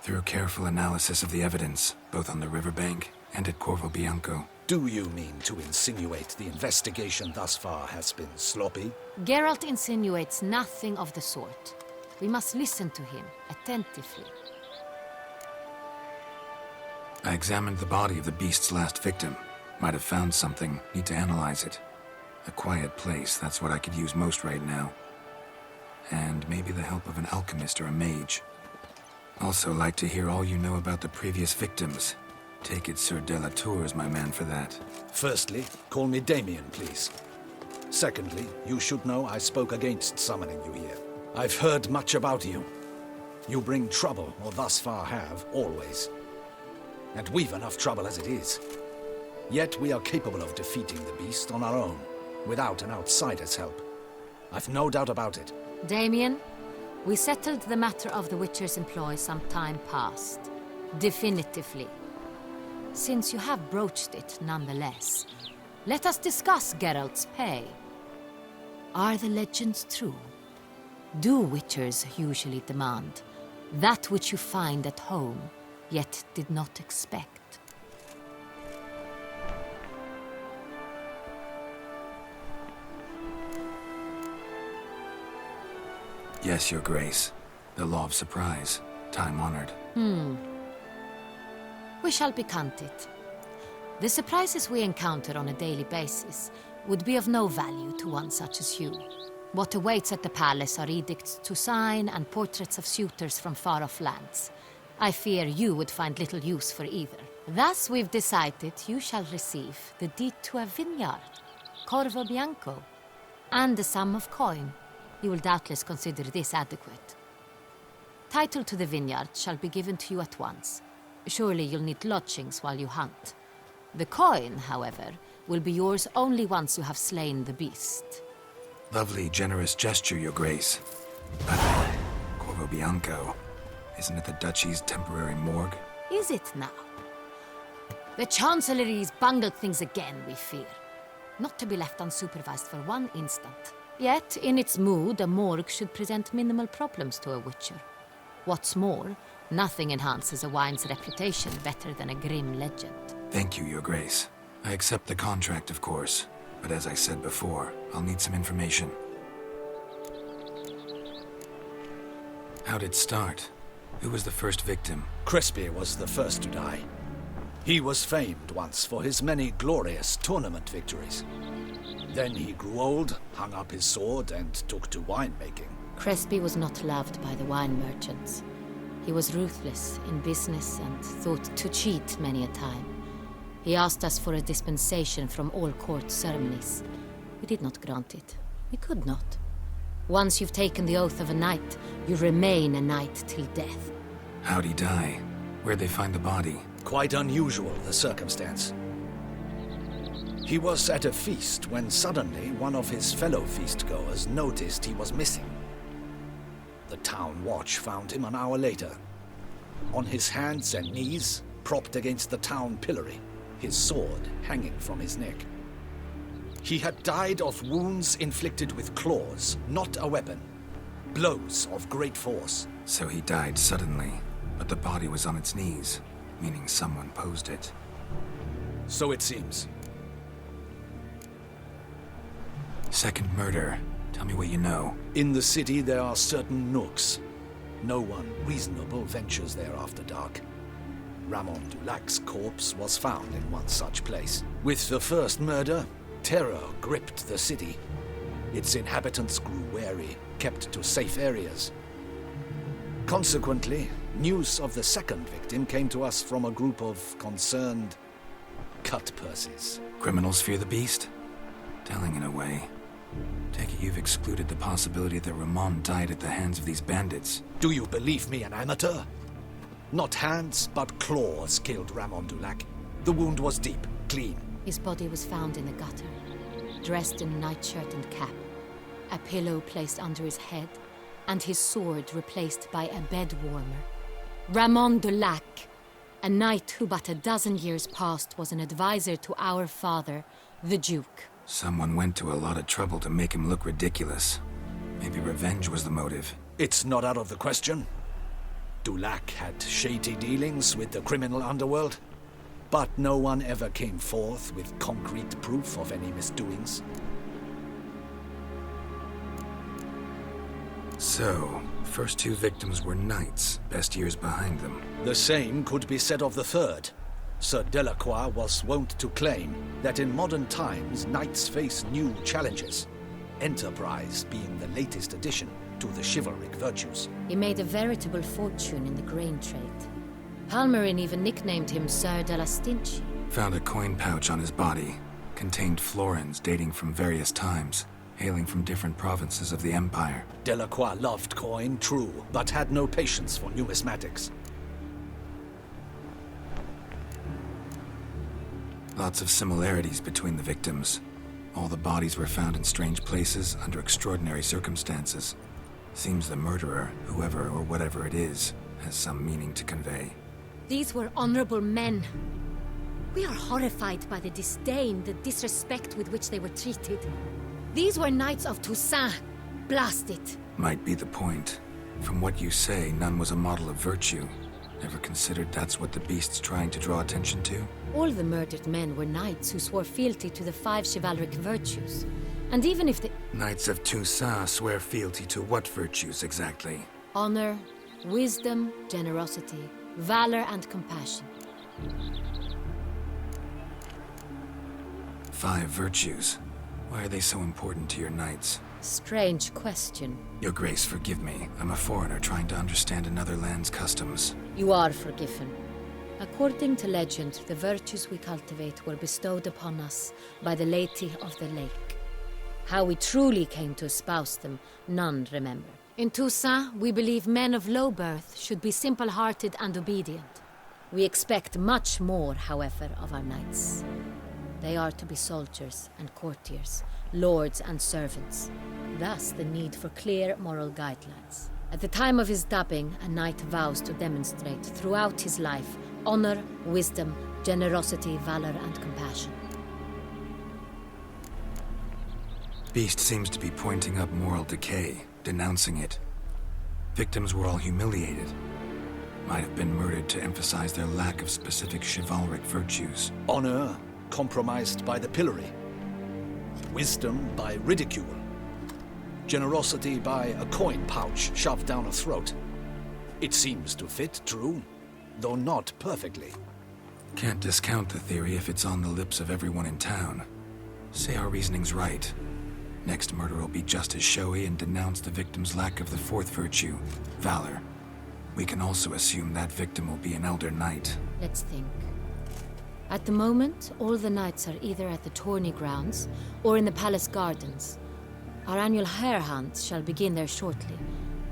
[SPEAKER 6] Through careful analysis of the evidence, both on the riverbank and at Corvo Bianco.
[SPEAKER 7] Do you mean to insinuate the investigation thus far has been sloppy?
[SPEAKER 4] Geralt insinuates nothing of the sort. We must listen to him attentively.
[SPEAKER 6] I examined the body of the beast's last victim. Might have found something. Need to analyze it. A quiet place, that's what I could use most right now. And maybe the help of an alchemist or a mage. Also like to hear all you know about the previous victims. Take it Sir de la Tour is my man for that.
[SPEAKER 7] Firstly, call me Damien, please. Secondly, you should know I spoke against summoning you here. I've heard much about you. You bring trouble, or thus far have, always. And we've enough trouble as it is. Yet we are capable of defeating the beast on our own, without an outsider's help. I've no doubt about it.
[SPEAKER 4] Damien, we settled the matter of the Witcher's employ some time past. Definitively. Since you have broached it nonetheless, let us discuss Geralt's pay. Are the legends true? Do witchers usually demand that which you find at home, yet did not expect?
[SPEAKER 6] Yes, Your Grace. The law of surprise. Time-honored.
[SPEAKER 4] We shall becant it. The surprises we encounter on a daily basis would be of no value to one such as you. What awaits at the palace are edicts to sign and portraits of suitors from far-off lands. I fear you would find little use for either. Thus we've decided you shall receive the deed to a vineyard, Corvo Bianco, and a sum of coin. You will doubtless consider this adequate. Title to the vineyard shall be given to you at once. Surely you'll need lodgings while you hunt. The coin, however, will be yours only once you have slain the beast.
[SPEAKER 6] Lovely, generous gesture, Your Grace. But Corvo Bianco, isn't it the Duchy's temporary morgue?
[SPEAKER 4] Is it now? The Chancellery's bungled things again, we fear. Not to be left unsupervised for one instant. Yet, in its mood, a morgue should present minimal problems to a witcher. What's more, nothing enhances a wine's reputation better than a grim legend.
[SPEAKER 6] Thank you, Your Grace. I accept the contract, of course. But as I said before, I'll need some information. How'd it start? Who was the first victim?
[SPEAKER 15] Crespi was the first to die. He was famed once for his many glorious tournament victories. Then he grew old, hung up his sword, and took to winemaking.
[SPEAKER 4] Crespi was not loved by the wine merchants. He was ruthless in business and thought to cheat many a time. He asked us for a dispensation from all court ceremonies. We did not grant it. We could not. Once you've taken the oath of a knight, you remain a knight till death.
[SPEAKER 6] How'd he die? Where'd they find the body?
[SPEAKER 15] Quite unusual, the circumstance. He was at a feast when suddenly one of his fellow feastgoers noticed he was missing. The town watch found him an hour later, on his hands and knees, propped against the town pillory, his sword hanging from his neck. He had died of wounds inflicted with claws, not a weapon. Blows of great force.
[SPEAKER 6] So he died suddenly, but the body was on its knees, meaning someone posed it.
[SPEAKER 15] So it seems.
[SPEAKER 6] Second murder. Tell me what you know.
[SPEAKER 15] In the city there are certain nooks. No one reasonable ventures there after dark. Ramon Dulac's corpse was found in one such place. With the first murder, terror gripped the city. Its inhabitants grew wary, kept to safe areas. Consequently, news of the second victim came to us from a group of concerned cut-purses.
[SPEAKER 6] Criminals fear the beast? Telling in a way. Take it you've excluded the possibility that Ramon died at the hands of these bandits.
[SPEAKER 15] Do you believe me an amateur? Not hands, but claws killed Ramon Dulac. The wound was deep, clean.
[SPEAKER 4] His body was found in the gutter, dressed in nightshirt and cap, a pillow placed under his head, and his sword replaced by a bed warmer. Ramon Dulac, a knight who but a dozen years past was an advisor to our father, the Duke.
[SPEAKER 6] Someone went to a lot of trouble to make him look ridiculous. Maybe revenge was the motive.
[SPEAKER 15] It's not out of the question. Dulac had shady dealings with the criminal underworld, but no one ever came forth with concrete proof of any misdoings.
[SPEAKER 6] So, first two victims were knights, best years behind them.
[SPEAKER 15] The same could be said of the third. Sir Delacroix was wont to claim that in modern times knights face new challenges, enterprise being the latest addition to the chivalric virtues.
[SPEAKER 4] He made a veritable fortune in the grain trade. Palmerin even nicknamed him Sir de la Stinchi.
[SPEAKER 6] Found a coin pouch on his body. Contained florins dating from various times, hailing from different provinces of the Empire.
[SPEAKER 15] Delacroix loved coin, true, but had no patience for numismatics.
[SPEAKER 6] Lots of similarities between the victims. All the bodies were found in strange places under extraordinary circumstances. Seems the murderer, whoever or whatever it is, has some meaning to convey.
[SPEAKER 4] These were honorable men. We are horrified by the disdain, the disrespect with which they were treated. These were knights of Toussaint. Blast it.
[SPEAKER 6] Might be the point. From what you say, none was a model of virtue. Ever considered that's what the beast's trying to draw attention to?
[SPEAKER 4] All the murdered men were knights who swore fealty to the 5 chivalric virtues. And even if the...
[SPEAKER 6] Knights of Toussaint swear fealty to what virtues exactly?
[SPEAKER 4] Honor, wisdom, generosity, valor, and compassion.
[SPEAKER 6] 5 virtues. Why are they so important to your knights?
[SPEAKER 4] Strange question.
[SPEAKER 6] Your Grace, forgive me. I'm a foreigner trying to understand another land's customs.
[SPEAKER 4] You are forgiven. According to legend, the virtues we cultivate were bestowed upon us by the Lady of the Lake. How we truly came to espouse them, none remember. In Toussaint, we believe men of low birth should be simple-hearted and obedient. We expect much more, however, of our knights. They are to be soldiers and courtiers, lords and servants. Thus, the need for clear moral guidelines. At the time of his dubbing, a knight vows to demonstrate throughout his life honor, wisdom, generosity, valor, and compassion.
[SPEAKER 6] Beast seems to be pointing up moral decay, denouncing it. Victims were all humiliated. Might have been murdered to emphasize their lack of specific chivalric virtues.
[SPEAKER 15] Honor compromised by the pillory. Wisdom by ridicule. Generosity by a coin pouch shoved down a throat. It seems to fit, true, though not perfectly.
[SPEAKER 6] Can't discount the theory if it's on the lips of everyone in town. Say our reasoning's right. Next murder will be just as showy and denounce the victim's lack of the 4th virtue, valor. We can also assume that victim will be an elder knight.
[SPEAKER 4] Let's think. At the moment, all the knights are either at the tourney grounds or in the palace gardens. Our annual hare hunt shall begin there shortly.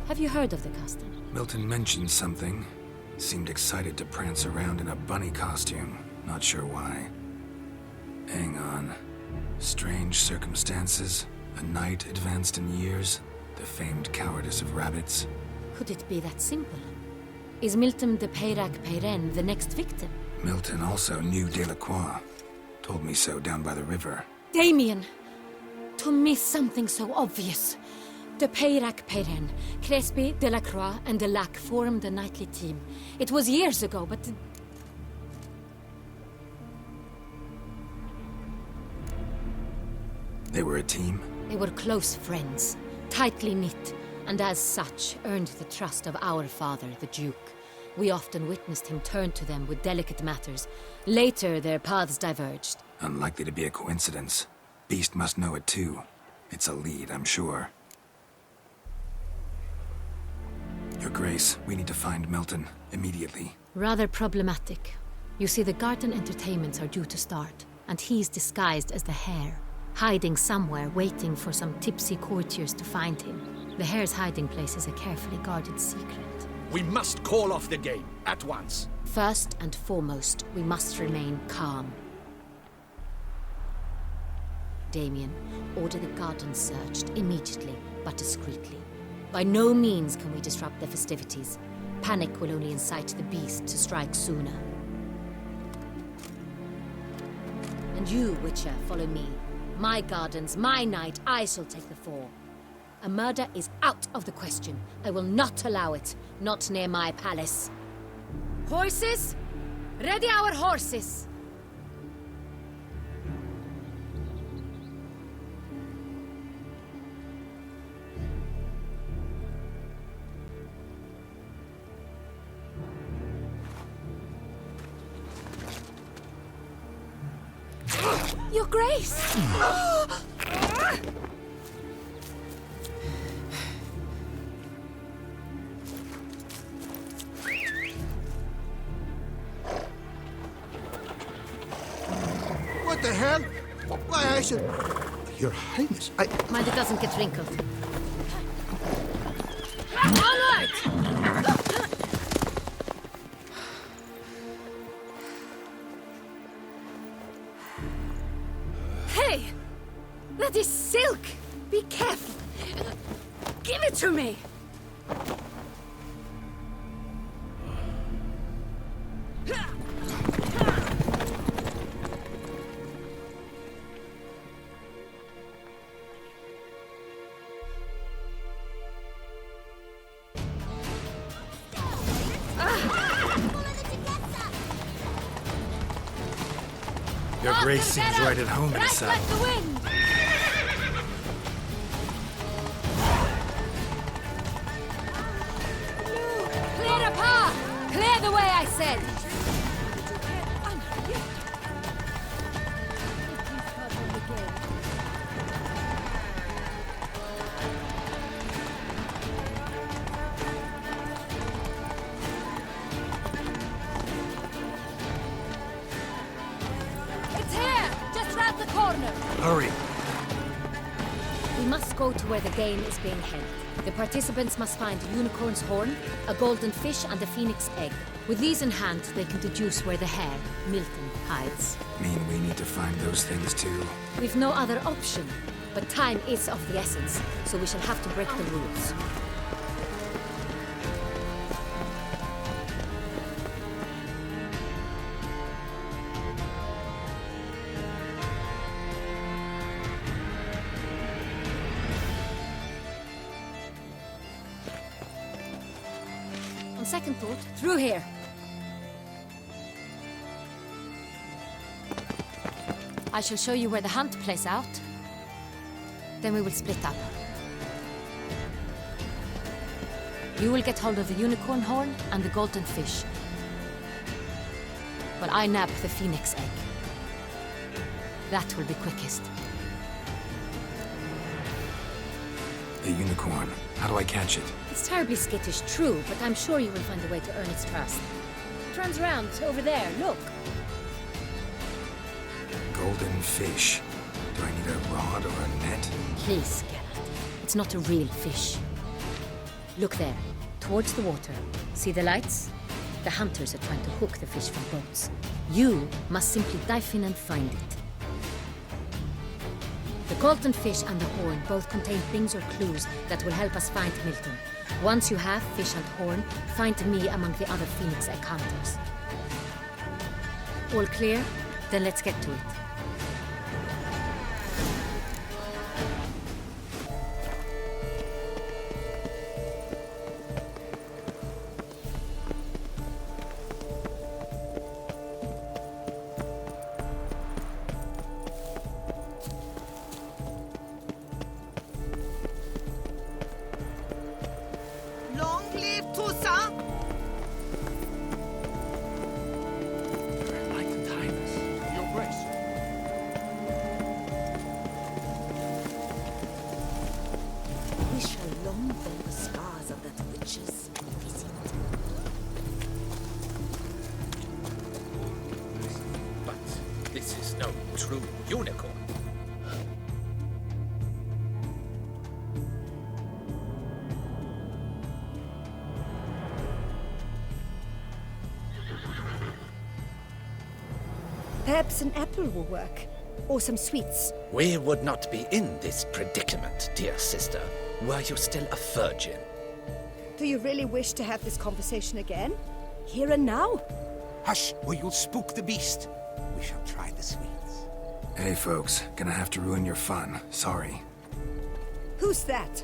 [SPEAKER 4] Have you heard of the custom?
[SPEAKER 6] Milton mentioned something. Seemed excited to prance around in a bunny costume. Not sure why. Hang on. Strange circumstances. A knight advanced in years. The famed cowardice of rabbits.
[SPEAKER 4] Could it be that simple? Is Milton de Peyrac-Peyren the next victim?
[SPEAKER 6] Milton also knew Delacroix. Told me so down by the river.
[SPEAKER 4] Damien! To miss something so obvious. De Peyrac-Peyren, Crespi, Delacroix, and Delac formed a knightly team. It was years ago, but...
[SPEAKER 6] They were a team?
[SPEAKER 4] They were close friends, tightly knit, and as such earned the trust of our father, the Duke. We often witnessed him turn to them with delicate matters. Later, their paths diverged.
[SPEAKER 6] Unlikely to be a coincidence. Beast must know it too. It's a lead, I'm sure. Your Grace, we need to find Milton, immediately.
[SPEAKER 4] Rather problematic. You see, the garden entertainments are due to start, and he's disguised as the hare, hiding somewhere, waiting for some tipsy courtiers to find him. The hare's hiding place is a carefully guarded secret.
[SPEAKER 15] We must call off the game, at once.
[SPEAKER 4] First and foremost, we must remain calm. Damien, order the garden searched immediately, but discreetly. By no means can we disrupt the festivities. Panic will only incite the beast to strike sooner. And you, Witcher, follow me. My gardens, my night, I shall take the fall. A murder is out of the question. I will not allow it. Not near my palace. Horses? Ready our horses! Your Grace!
[SPEAKER 10] What the hell? Why, I should... Your Highness,
[SPEAKER 4] Mind it doesn't get wrinkled. All right! Hey! That is silk! Be careful! Give it to me!
[SPEAKER 6] Your grace seems right at home in a saddle.
[SPEAKER 4] the wind! Clear the path! Clear the way, I said! It's here! Just round the corner!
[SPEAKER 6] Hurry!
[SPEAKER 4] We must go to where the game is being held. The participants must find a unicorn's horn, a golden fish, and a phoenix egg. With these in hand, they can deduce where the hare, Milton, hides.
[SPEAKER 6] Mean we need to find those things too?
[SPEAKER 4] We've no other option. But time is of the essence, so we shall have to break the rules. On second thought, through here. I shall show you where the hunt plays out. Then we will split up. You will get hold of the unicorn horn and the golden fish. While I nab the phoenix egg. That will be quickest.
[SPEAKER 6] The unicorn. How do I catch it?
[SPEAKER 4] It's terribly skittish, true, but I'm sure you will find a way to earn its trust. It runs around over there, look.
[SPEAKER 6] Golden fish. Do I need a rod or a net?
[SPEAKER 4] Please, Geralt. It's not a real fish. Look there, towards the water. See the lights? The hunters are trying to hook the fish from boats. You must simply dive in and find it. The golden fish and the horn both contain things or clues that will help us find Milton. Once you have fish and horn, find me among the other phoenix egg hunters. All clear? Then let's get to it.
[SPEAKER 17] Long live Toussaint!
[SPEAKER 3] Enlightened Highness, Your Grace.
[SPEAKER 17] We shall long bear the scars of that witch's deceit.
[SPEAKER 15] But this is no true unicorn.
[SPEAKER 17] Perhaps an apple will work. Or some sweets.
[SPEAKER 15] We would not be in this predicament, dear sister, were you still a virgin.
[SPEAKER 17] Do you really wish to have this conversation again? Here and now?
[SPEAKER 13] Hush, or you'll spook the beast. We shall try the sweets.
[SPEAKER 6] Hey folks, gonna have to ruin your fun. Sorry.
[SPEAKER 17] Who's that?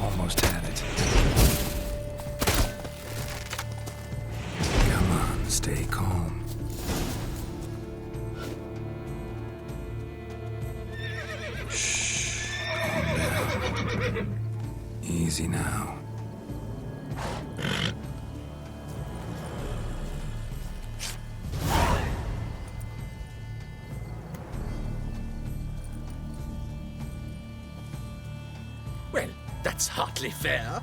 [SPEAKER 6] Almost had it. Come on, stay calm. Shh. Calm down. Easy now.
[SPEAKER 15] Well, that's hardly fair.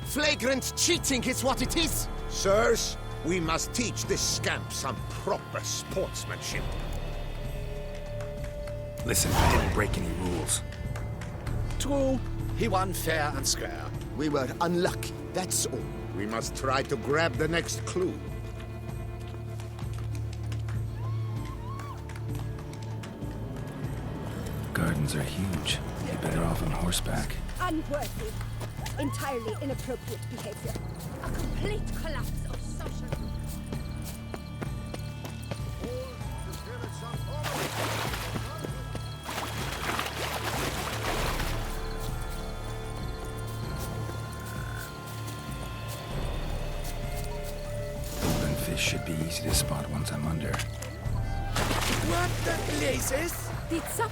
[SPEAKER 10] Flagrant cheating is what it is.
[SPEAKER 13] Sirs, we must teach this scamp some proper sportsmanship.
[SPEAKER 6] Listen, I didn't break any rules.
[SPEAKER 15] True, he won fair and square.
[SPEAKER 10] We were unlucky, that's all.
[SPEAKER 13] We must try to grab the next clue.
[SPEAKER 6] gardens are huge. You're better off on horseback.
[SPEAKER 17] Unworthy. Entirely inappropriate behavior. A complete collapse of social...
[SPEAKER 6] Golden fish should be easy to spot once I'm under.
[SPEAKER 15] What the blazes?
[SPEAKER 17] It's up.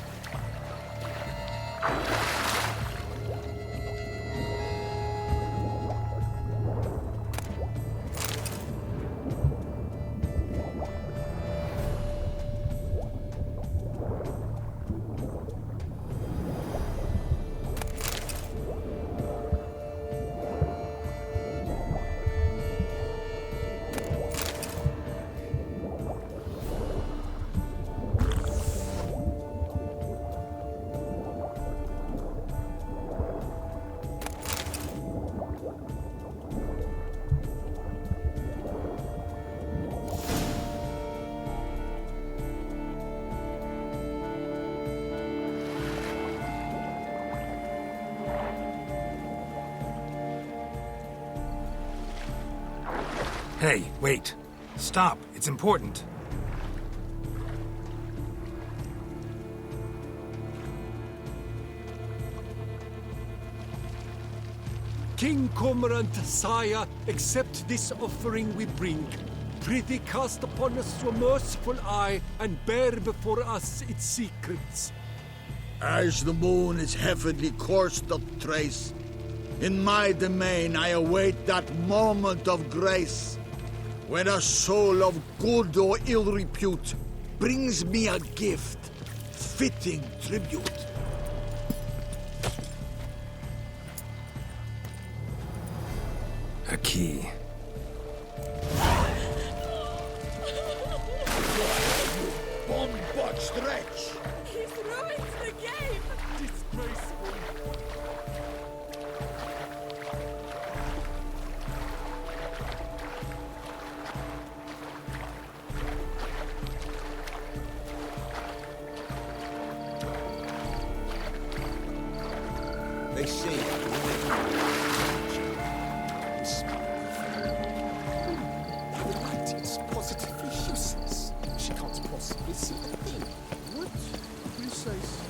[SPEAKER 6] Hey, wait. Stop. It's important.
[SPEAKER 3] King Cormorant, sire, accept this offering we bring. Prithee cast upon us your merciful eye, and bear before us its secrets.
[SPEAKER 10] As the moon is heavily coursed of trace, in my domain I await that moment of grace, when a soul of good or ill repute brings me a gift, fitting tribute.
[SPEAKER 6] A key.
[SPEAKER 10] Bomb-bot stretch!
[SPEAKER 17] He's ruined the game!
[SPEAKER 3] Disgraceful.
[SPEAKER 10] They say
[SPEAKER 15] The light is positively useless. She can't possibly see a thing.
[SPEAKER 10] what? Precisely.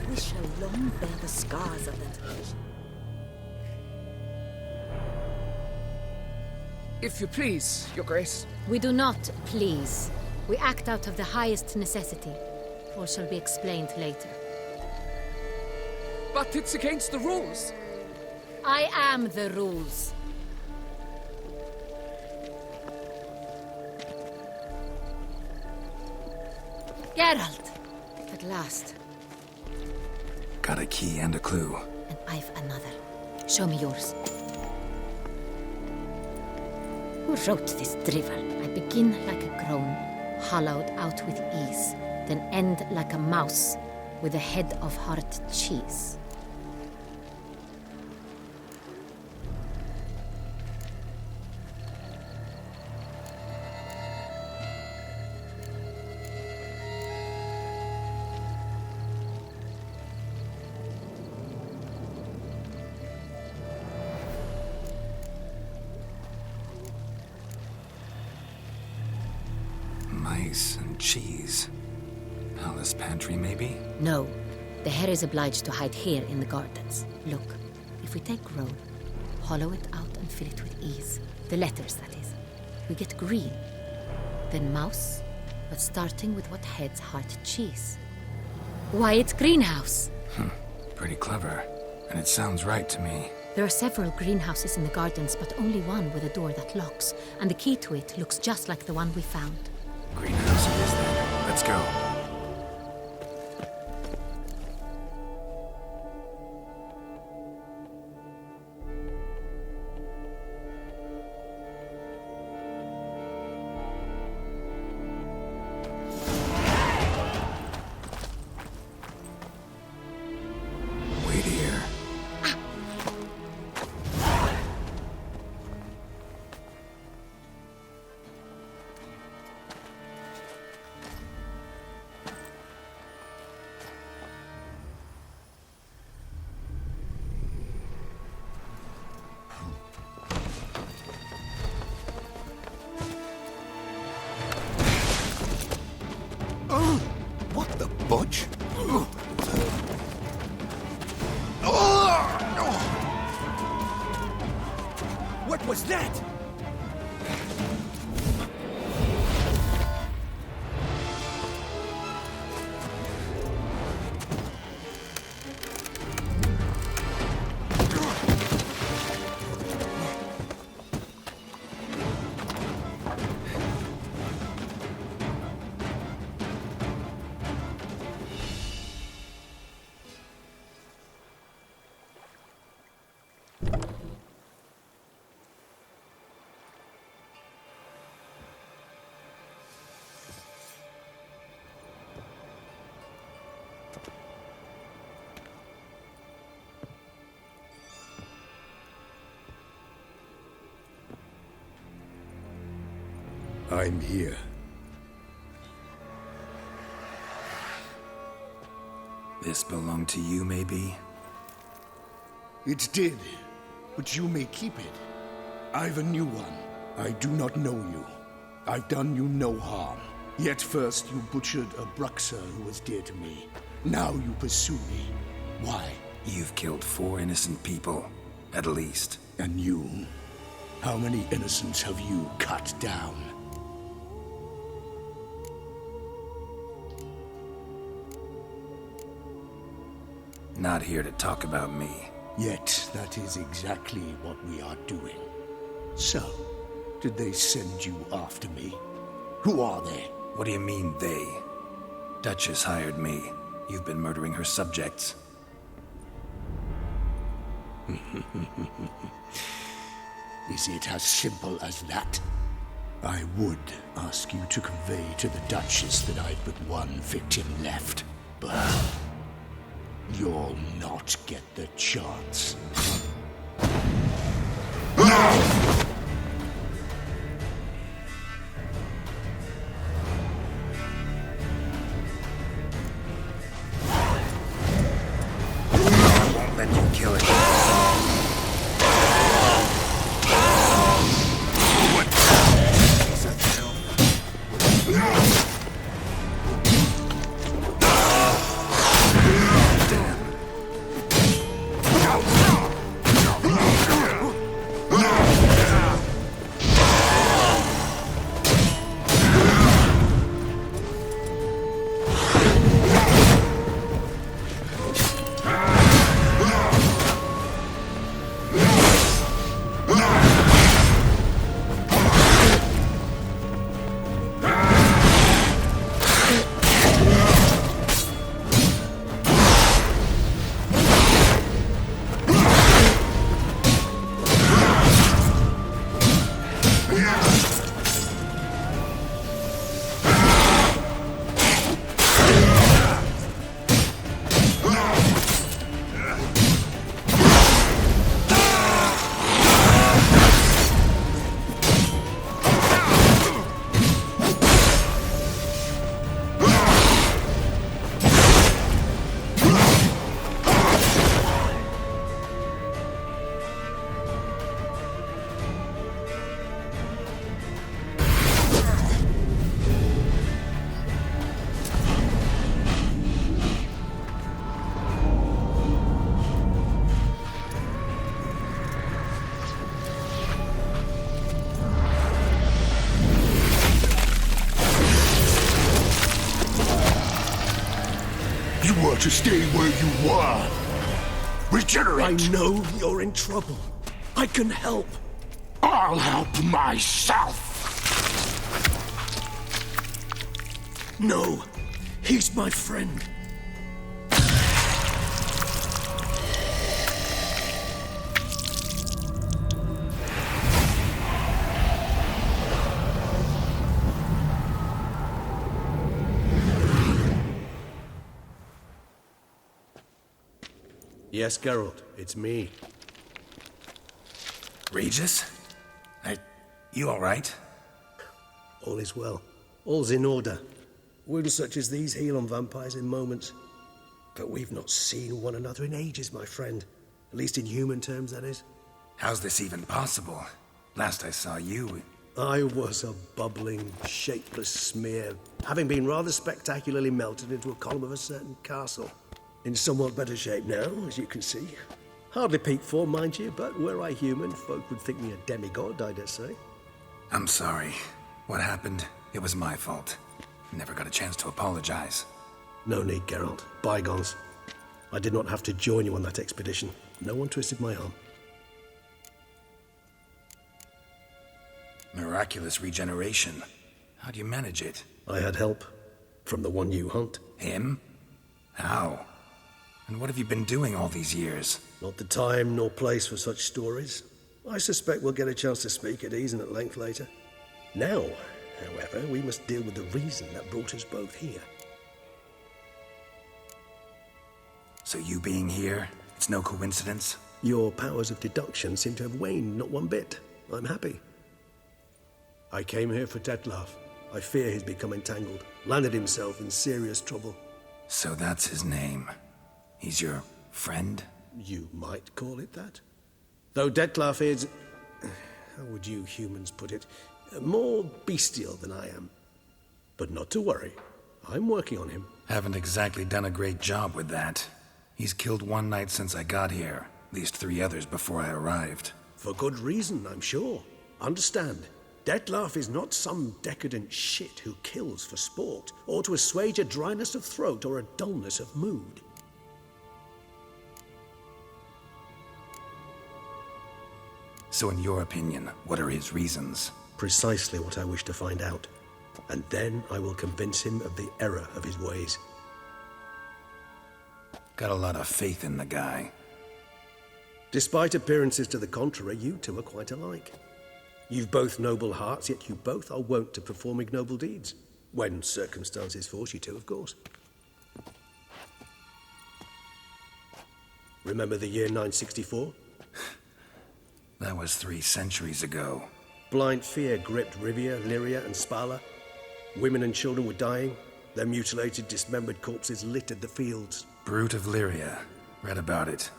[SPEAKER 17] We shall long bear the scars of that occasion.
[SPEAKER 16] If you please, Your Grace.
[SPEAKER 4] We do not please. We act out of the highest necessity. Or shall be explained later.
[SPEAKER 16] But it's against the rules.
[SPEAKER 4] I am the rules. Geralt! At last.
[SPEAKER 6] Got a key and a clue.
[SPEAKER 4] And I've another. Show me yours. Who wrote this drivel? I begin like a groan, hollowed out with ease, then end like a mouse with a head of hard cheese.
[SPEAKER 6] Mice and cheese. Palace pantry, maybe?
[SPEAKER 4] No, the hare is obliged to hide here in the gardens. Look, if we take roll, hollow it out and fill it with ease. The letters, that is. We get green. Then mouse, but starting with what heads hard cheese. Why, it's greenhouse!
[SPEAKER 6] Pretty clever. And it sounds right to me.
[SPEAKER 4] There are several greenhouses in the gardens, but only one with a door that locks, and the key to it looks just like the one we found.
[SPEAKER 6] Greenhouse it is then. Let's go.
[SPEAKER 3] was that?
[SPEAKER 5] I'm here.
[SPEAKER 6] This belonged to you, maybe?
[SPEAKER 5] It did, but you may keep it. I've a new one. I do not know you. I've done you no harm. Yet first you butchered a Bruxer who was dear to me. Now you pursue me. Why?
[SPEAKER 6] You've killed 4 innocent people, at least.
[SPEAKER 5] And you? How many innocents have you cut down?
[SPEAKER 6] Not here to talk about me.
[SPEAKER 5] Yet that is exactly what we are doing. So, did they send you after me? Who are they?
[SPEAKER 6] What do you mean, they? Duchess hired me. You've been murdering her subjects.
[SPEAKER 5] Is it as simple as that? I would ask you to convey to the Duchess that I've but one victim left, but you'll not get the chance.
[SPEAKER 6] I won't let you kill it.
[SPEAKER 5] To stay where you were. Regenerate!
[SPEAKER 3] I know you're in trouble. I can help.
[SPEAKER 5] I'll help myself!
[SPEAKER 3] No, he's my friend.
[SPEAKER 18] Yes, Geralt, it's me.
[SPEAKER 6] Regis? You all right?
[SPEAKER 18] All is well. All's in order. Wounds such as these heal on vampires in moments. But we've not seen one another in ages, my friend. At least in human terms, that is.
[SPEAKER 6] How's this even possible? Last I saw you...
[SPEAKER 18] I was a bubbling, shapeless smear, having been rather spectacularly melted into a column of a certain castle. In somewhat better shape now, as you can see. Hardly peak form, mind you, but were I human, folk would think me a demigod, I dare say.
[SPEAKER 6] I'm sorry. What happened, it was my fault. Never got a chance to apologize.
[SPEAKER 18] No need, Geralt. Bygones. I did not have to join you on that expedition. No one twisted my arm.
[SPEAKER 6] Miraculous regeneration. How do you manage it?
[SPEAKER 18] I had help. From the one you hunt.
[SPEAKER 6] Him? How? And what have you been doing all these years?
[SPEAKER 18] Not the time nor place for such stories. I suspect we'll get a chance to speak at ease and at length later. Now, however, we must deal with the reason that brought us both here.
[SPEAKER 6] So you being here, it's no coincidence?
[SPEAKER 18] Your powers of deduction seem to have waned not one bit. I'm happy. I came here for Detlaf. I fear he's become entangled, landed himself in serious trouble.
[SPEAKER 6] So that's his name. He's your friend?
[SPEAKER 18] You might call it that. Though Detlaf is, how would you humans put it, more bestial than I am. But not to worry. I'm working on him.
[SPEAKER 6] Haven't exactly done a great job with that. He's killed one knight since I got here. At least 3 others before I arrived.
[SPEAKER 18] For good reason, I'm sure. Understand, Detlaf is not some decadent shit who kills for sport, or to assuage a dryness of throat or a dullness of mood.
[SPEAKER 6] So in your opinion, what are his reasons?
[SPEAKER 18] Precisely what I wish to find out. And then I will convince him of the error of his ways.
[SPEAKER 6] Got a lot of faith in the guy.
[SPEAKER 18] Despite appearances to the contrary, you two are quite alike. You've both noble hearts, yet you both are wont to perform ignoble deeds. When circumstances force you to, of course. Remember the year 964?
[SPEAKER 6] That was 3 centuries ago.
[SPEAKER 18] Blind fear gripped Rivia, Lyria, and Spala. Women and children were dying. Their mutilated, dismembered corpses littered the fields.
[SPEAKER 6] Brute of Lyria. Read about it.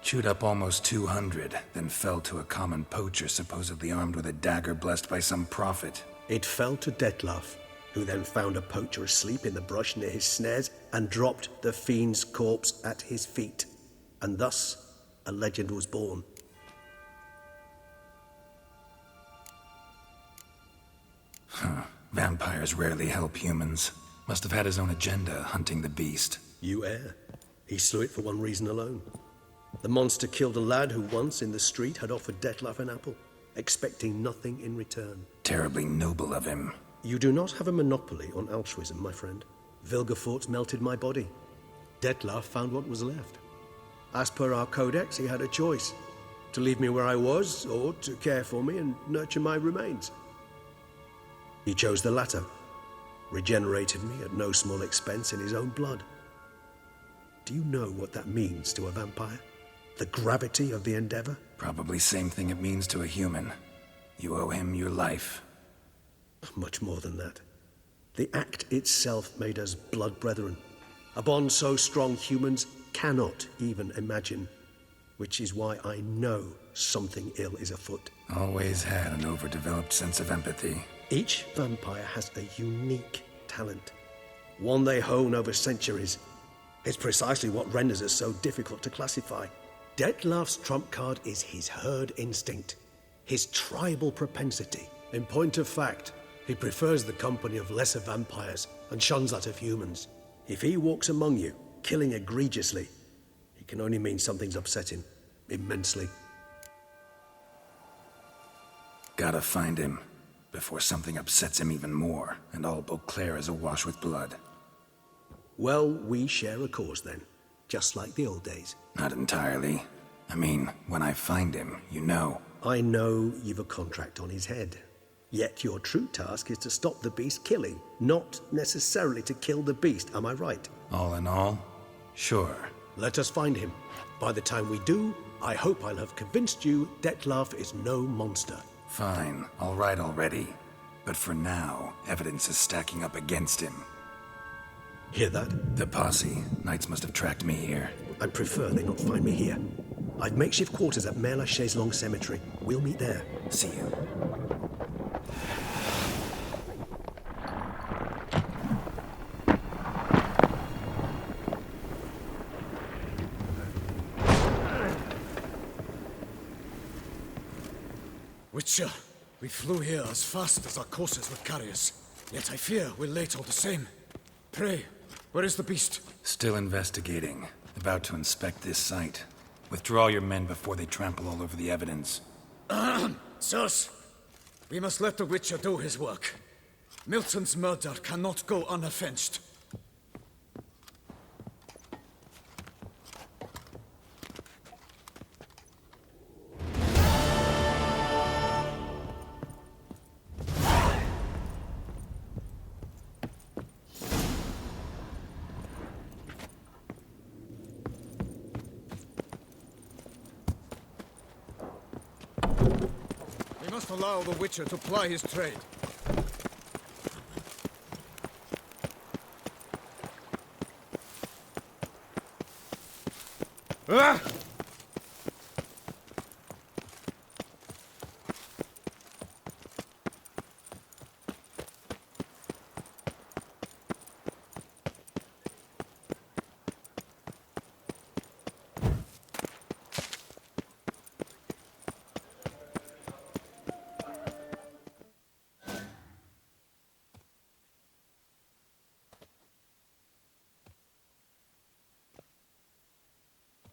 [SPEAKER 6] Chewed up almost 200, then fell to a common poacher supposedly armed with a dagger blessed by some prophet.
[SPEAKER 18] It fell to Detlaf, who then found a poacher asleep in the brush near his snares and dropped the fiend's corpse at his feet. And thus, a legend was born.
[SPEAKER 6] Huh. Vampires rarely help humans. Must have had his own agenda, hunting the beast.
[SPEAKER 18] You err. He slew it for one reason alone. The monster killed a lad who once in the street had offered Detlaf an apple, expecting nothing in return.
[SPEAKER 6] Terribly noble of him.
[SPEAKER 18] You do not have a monopoly on altruism, my friend. Vilgefortz melted my body. Detlaf found what was left. As per our codex, he had a choice. To leave me where I was, or to care for me and nurture my remains. He chose the latter. Regenerated me at no small expense in his own blood. Do you know what that means to a vampire? The gravity of the endeavor?
[SPEAKER 6] Probably same thing it means to a human. You owe him your life.
[SPEAKER 18] Much more than that. The act itself made us blood brethren. A bond so strong humans cannot even imagine. Which is why I know something ill is afoot.
[SPEAKER 6] Always had an overdeveloped sense of empathy.
[SPEAKER 18] Each vampire has a unique talent. One they hone over centuries. It's precisely what renders us so difficult to classify. Detlaf's trump card is his herd instinct, his tribal propensity. In point of fact, he prefers the company of lesser vampires and shuns that of humans. If he walks among you, killing egregiously, it can only mean something's upset him, immensely.
[SPEAKER 6] Gotta find him, before something upsets him even more, and all Beauclair is awash with blood.
[SPEAKER 18] Well, we share a cause then, just like the old days.
[SPEAKER 6] Not entirely. I mean, when I find him, you know.
[SPEAKER 18] I know you've a contract on his head. Yet your true task is to stop the beast killing, not necessarily to kill the beast, am I right?
[SPEAKER 6] All in all, sure.
[SPEAKER 18] Let us find him. By the time we do, I hope I'll have convinced you Detlaf is no monster.
[SPEAKER 6] Fine, all right already. But for now, evidence is stacking up against him.
[SPEAKER 18] Hear that?
[SPEAKER 6] The posse. Knights must have tracked me here.
[SPEAKER 18] I prefer they not find me here. I've makeshift quarters at Mère Lachaise Long Cemetery. We'll meet there.
[SPEAKER 6] See you.
[SPEAKER 7] Witcher, we flew here as fast as our courses would carry us. Yet I fear we're late all the same. Pray, where is the beast?
[SPEAKER 6] Still investigating. About to inspect this site. Withdraw your men before they trample all over the evidence.
[SPEAKER 7] Sirs, we must let the Witcher do his work. Milton's murder cannot go unavenged. We must allow the Witcher to ply his trade. Ah!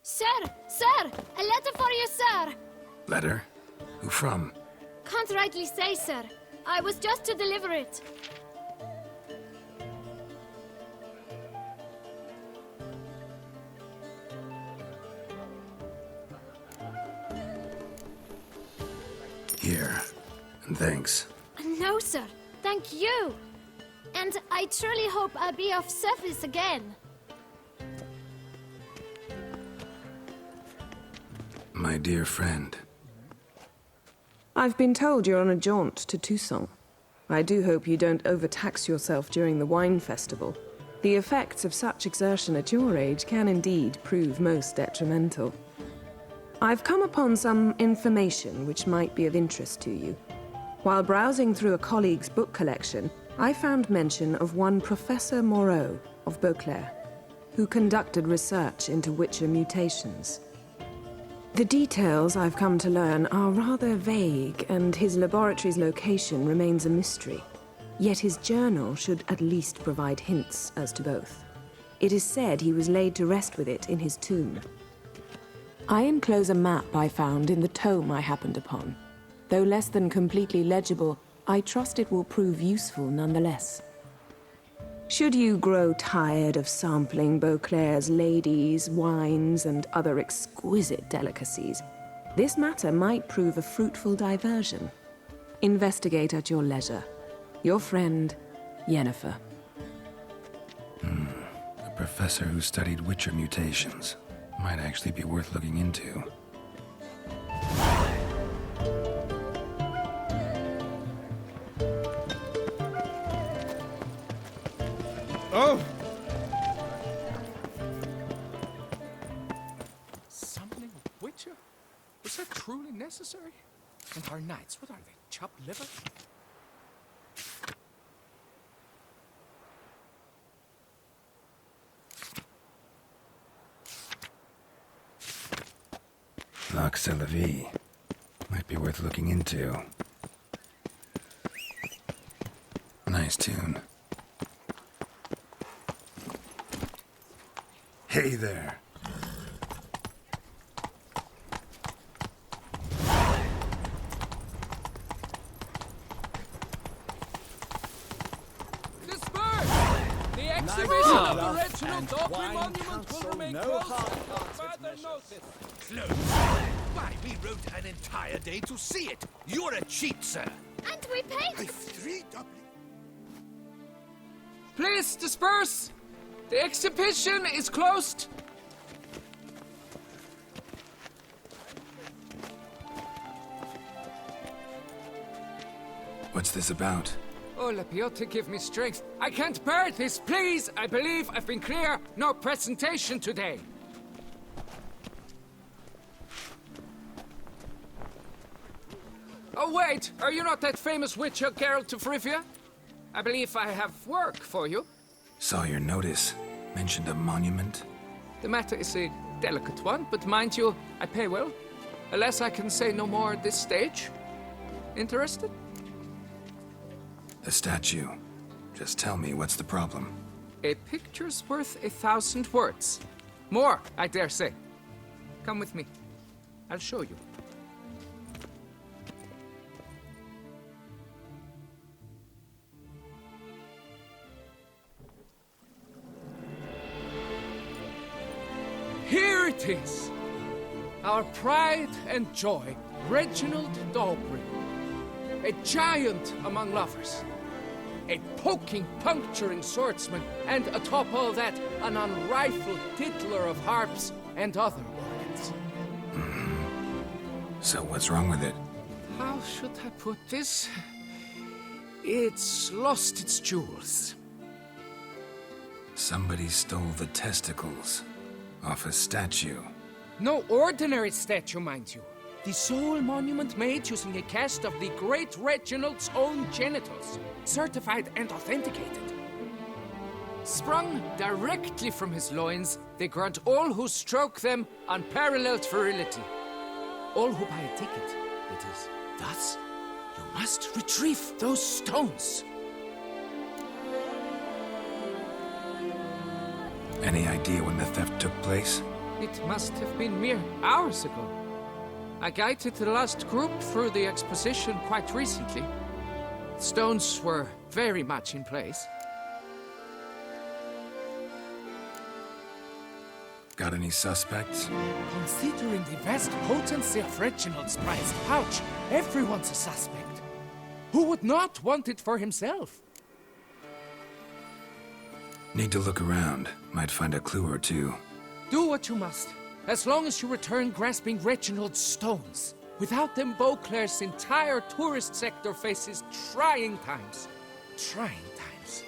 [SPEAKER 4] Sir! Sir! A letter for you, sir!
[SPEAKER 6] Letter? Who from?
[SPEAKER 4] Can't rightly say, sir. I was just to deliver it.
[SPEAKER 6] Here. And thanks.
[SPEAKER 4] No, sir. Thank you. And I truly hope I'll be of service again.
[SPEAKER 6] My dear friend.
[SPEAKER 19] I've been told you're on a jaunt to Toussaint. I do hope you don't overtax yourself during the wine festival. The effects of such exertion at your age can indeed prove most detrimental. I've come upon some information which might be of interest to you. While browsing through a colleague's book collection, I found mention of one Professor Moreau of Beauclair, who conducted research into Witcher mutations. The details I've come to learn are rather vague, and his laboratory's location remains a mystery. Yet his journal should at least provide hints as to both. It is said he was laid to rest with it in his tomb. I enclose a map I found in the tome I happened upon. Though less than completely legible, I trust it will prove useful nonetheless. Should you grow tired of sampling Beauclair's ladies, wines, and other exquisite delicacies, this matter might prove a fruitful diversion. Investigate at your leisure. Your friend, Yennefer.
[SPEAKER 6] A professor who studied Witcher mutations. Might actually be worth looking into.
[SPEAKER 3] Oh! Sampling of Witcher? Was that truly necessary? And our knights, what are they, chopped liver?
[SPEAKER 6] Lux la vie. Might be worth looking into. Nice tune. Hey there.
[SPEAKER 3] Disperse! The exhibition of the Reginald Dauphin Monument will remain closed until further notice.
[SPEAKER 20] Closed? Why, we rode an entire day to see it. You're a cheat, sir.
[SPEAKER 4] And we paid...
[SPEAKER 3] Please disperse! The exhibition is closed!
[SPEAKER 6] What's this about?
[SPEAKER 3] Oh, Lapiote, give me strength. I can't bear this, please! I believe I've been clear. No presentation today. Oh, wait! Are you not that famous witcher, Geralt of Rivia? I believe I have work for you.
[SPEAKER 6] Saw your notice. Mentioned a monument.
[SPEAKER 3] The matter is a delicate one, but mind you, I pay well. Alas, I can say no more at this stage.
[SPEAKER 16] Interested?
[SPEAKER 6] The statue. Just tell me, what's the problem?
[SPEAKER 16] A picture's worth 1,000 words. More, I dare say. Come with me. I'll show you. Here it is! Our pride and joy, Reginald Daubrey. A giant among lovers. A poking, puncturing swordsman, and atop all that, an unrifled tittler of harps and other organs.
[SPEAKER 6] So what's wrong with it?
[SPEAKER 16] How should I put this? It's lost its jewels.
[SPEAKER 6] Somebody stole the testicles off a statue.
[SPEAKER 16] No ordinary statue, mind you. The sole monument made using a cast of the great Reginald's own genitals, certified and authenticated. Sprung directly from his loins, they grant all who stroke them unparalleled virility. All who buy a ticket, it is. Thus, you must retrieve those stones.
[SPEAKER 6] Any idea when the theft took place?
[SPEAKER 16] It must have been mere hours ago. I guided the last group through the exposition quite recently. Stones were very much in place.
[SPEAKER 6] Got any suspects?
[SPEAKER 16] Considering the vast potency of Reginald's prized pouch, everyone's a suspect. Who would not want it for himself?
[SPEAKER 6] Need to look around. Might find a clue or two.
[SPEAKER 16] Do what you must, as long as you return grasping Reginald's stones. Without them, Beauclair's entire tourist sector faces trying times. Trying times.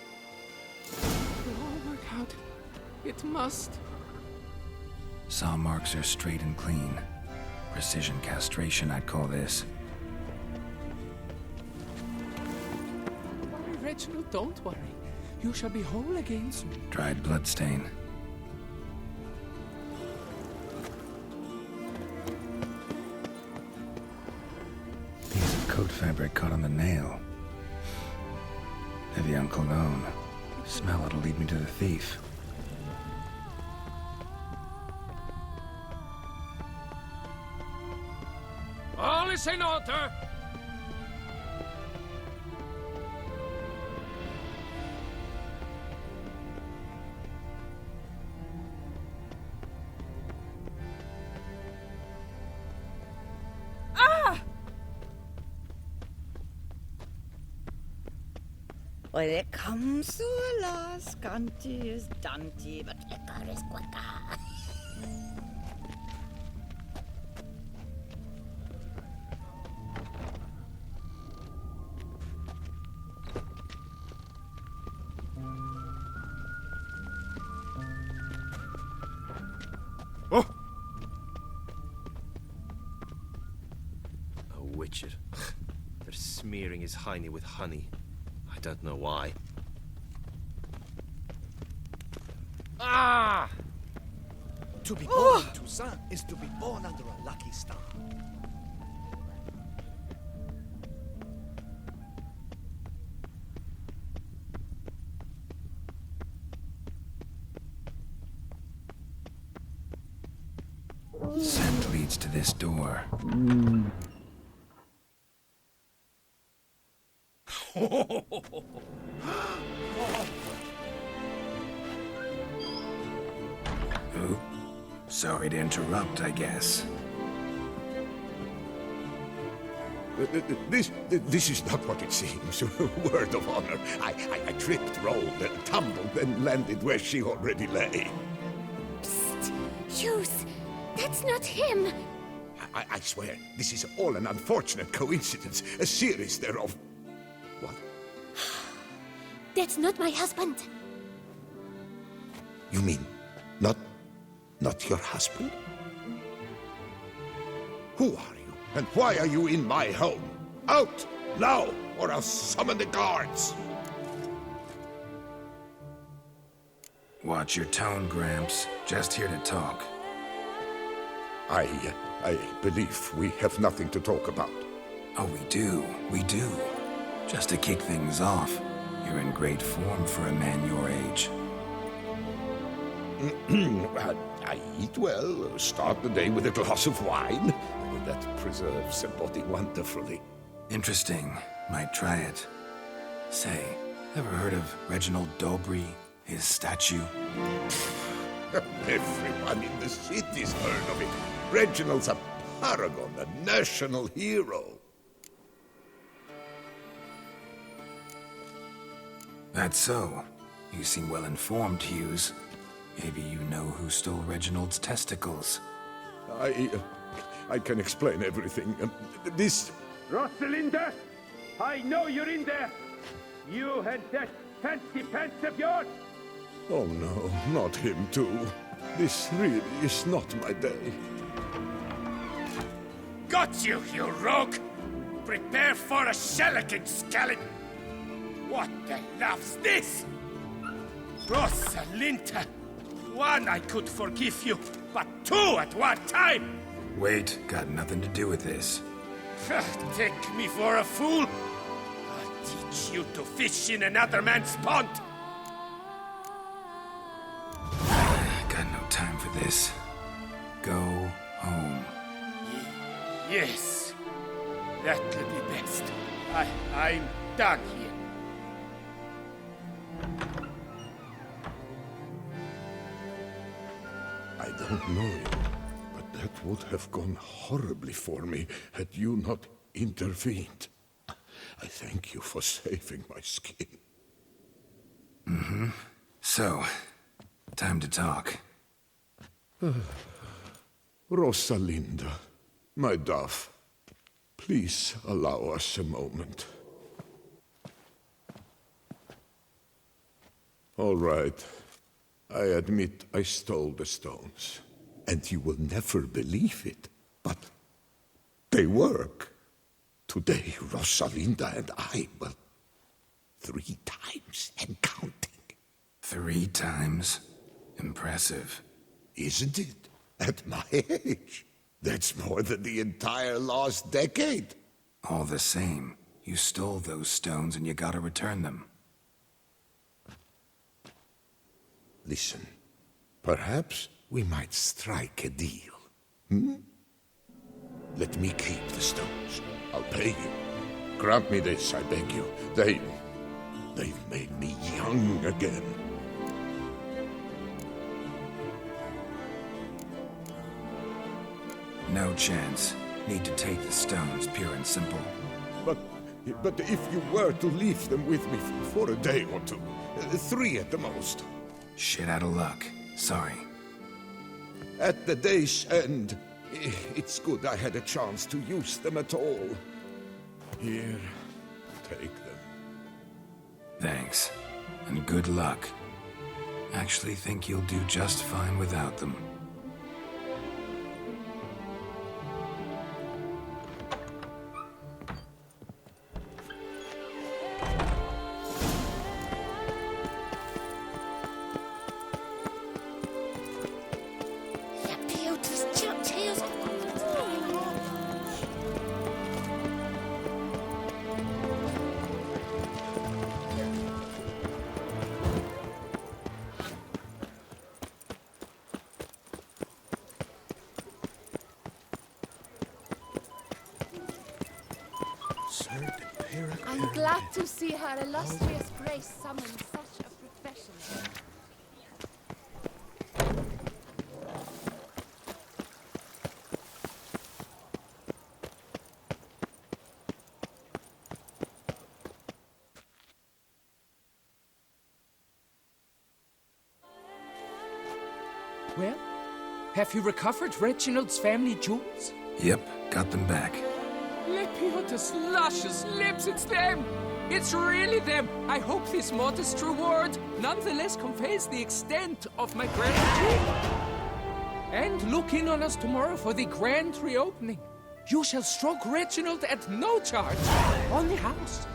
[SPEAKER 16] It'll all work out. It must.
[SPEAKER 6] Saw marks are straight and clean. Precision castration, I'd call this.
[SPEAKER 16] Don't worry, Reginald, don't worry. You shall be whole again soon.
[SPEAKER 6] Dried bloodstain. Piece of coat fabric caught on the nail. Heavy on cologne. Smell it'll lead me to the thief.
[SPEAKER 3] All is in order!
[SPEAKER 17] Well, it comes to a last, Ganti is Dante, but quicker is quicker.
[SPEAKER 11] Oh! A witcher. They're smearing his hiney with honey. I don't know why.
[SPEAKER 20] Ah! To be born in Toussaint is to be born under a lucky star.
[SPEAKER 6] Scent leads to this door. Ooh. Sorry to interrupt, I guess.
[SPEAKER 13] This is not what it seems. Word of honor. I tripped, rolled, tumbled, and landed where she already lay.
[SPEAKER 2] Psst! Hughes! That's not him!
[SPEAKER 13] I swear, this is all an unfortunate coincidence. A series thereof. What?
[SPEAKER 2] That's not my husband.
[SPEAKER 13] You mean, not your husband? Who are you, and why are you in my home? Out, now, or I'll summon the guards!
[SPEAKER 6] Watch your tone, Gramps. Just here to talk.
[SPEAKER 13] I believe we have nothing to talk about.
[SPEAKER 6] Oh, we do. Just to kick things off, you're in great form for a man your age.
[SPEAKER 13] I eat well, start the day with a glass of wine. That preserves the body wonderfully.
[SPEAKER 6] Interesting. Might try it. Say, ever heard of Reginald Dobry, his statue?
[SPEAKER 13] Everyone in the city's heard of it. Reginald's a paragon, a national hero.
[SPEAKER 6] That's so. You seem well informed, Hughes. Maybe you know who stole Reginald's testicles.
[SPEAKER 13] I can explain everything. This...
[SPEAKER 3] Rosalinda! I know you're in there! You and that fancy pants of yours!
[SPEAKER 13] Oh no, not him too. This really is not my day.
[SPEAKER 3] Got you, you rogue! Prepare for a shellacking, scallop! What the love's this? Rosalinda! One, I could forgive you, but two at one time!
[SPEAKER 6] Wait, got nothing to do with this.
[SPEAKER 3] Take me for a fool? I'll teach you to fish in another man's pond!
[SPEAKER 6] Got no time for this. Go home.
[SPEAKER 3] Yes, that'll be best. I'm done here.
[SPEAKER 13] I don't know you, but that would have gone horribly for me had you not intervened. I thank you for saving my skin.
[SPEAKER 6] Mm-hmm. So, time to talk.
[SPEAKER 13] Rosalinda, my dove, please allow us a moment. All right. I admit I stole the stones. And you will never believe it, but they work. Today, Rosalinda and I, well, 3 times and counting.
[SPEAKER 6] 3 times? Impressive.
[SPEAKER 13] Isn't it? At my age. That's more than the entire last decade.
[SPEAKER 6] All the same, you stole those stones and you gotta return them.
[SPEAKER 13] Listen, perhaps we might strike a deal. Hmm? Let me keep the stones. I'll pay you. Grant me this, I beg you. They've made me young again.
[SPEAKER 6] No chance. Need to take the stones, pure and simple.
[SPEAKER 13] But if you were to leave them with me for a day or 2, 3 at the most.
[SPEAKER 6] Shit out of luck. Sorry.
[SPEAKER 13] At the day's end, it's good I had a chance to use them at all. Here, take them.
[SPEAKER 6] Thanks. And good luck. Actually think you'll do just fine without them.
[SPEAKER 2] I'm glad to see her illustrious grace summon such a professional.
[SPEAKER 16] Well, have you recovered Reginald's family jewels?
[SPEAKER 6] Yep, got them back.
[SPEAKER 16] Lepiotus luscious lips, it's them! It's really them! I hope this modest reward nonetheless conveys the extent of my gratitude. And look in on us tomorrow for the grand reopening. You shall stroke Reginald at no charge on the house.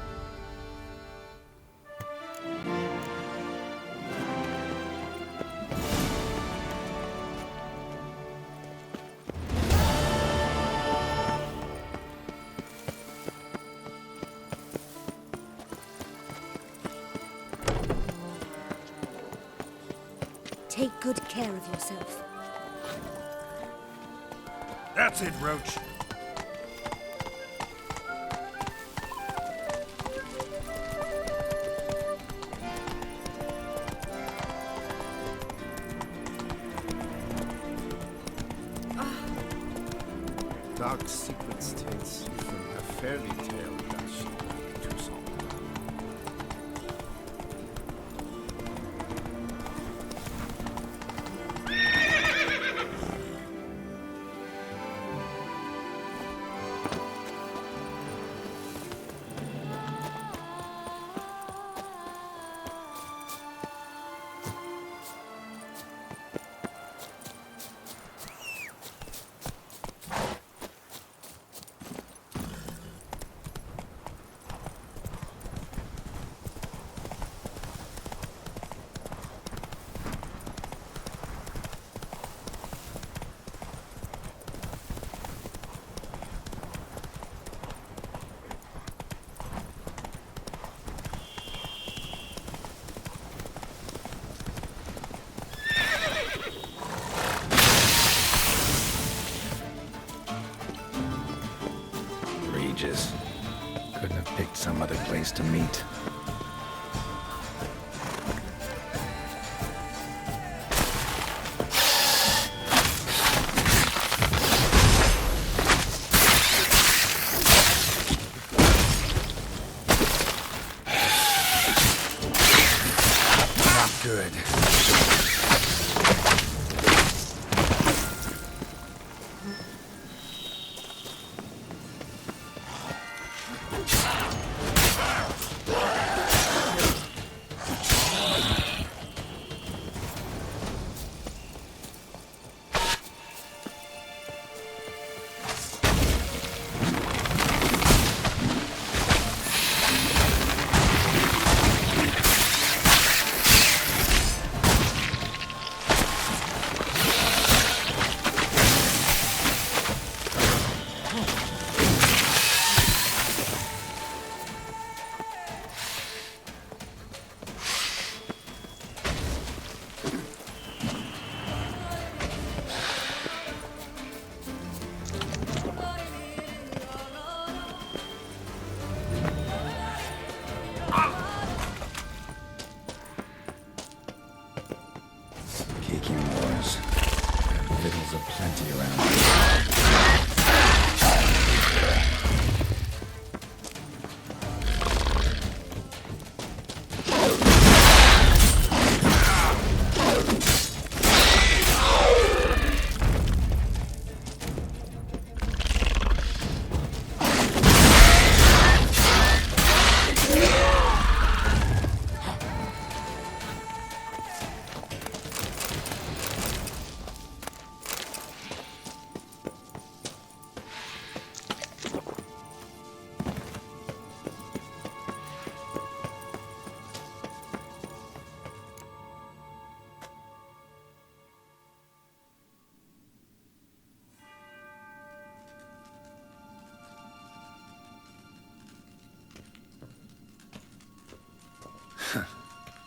[SPEAKER 4] care of yourself.
[SPEAKER 6] That's it, Roach.
[SPEAKER 20] Dark secret states from a fairy tale dashed Toussaint.
[SPEAKER 6] Couldn't have picked some other place to meet. Not good.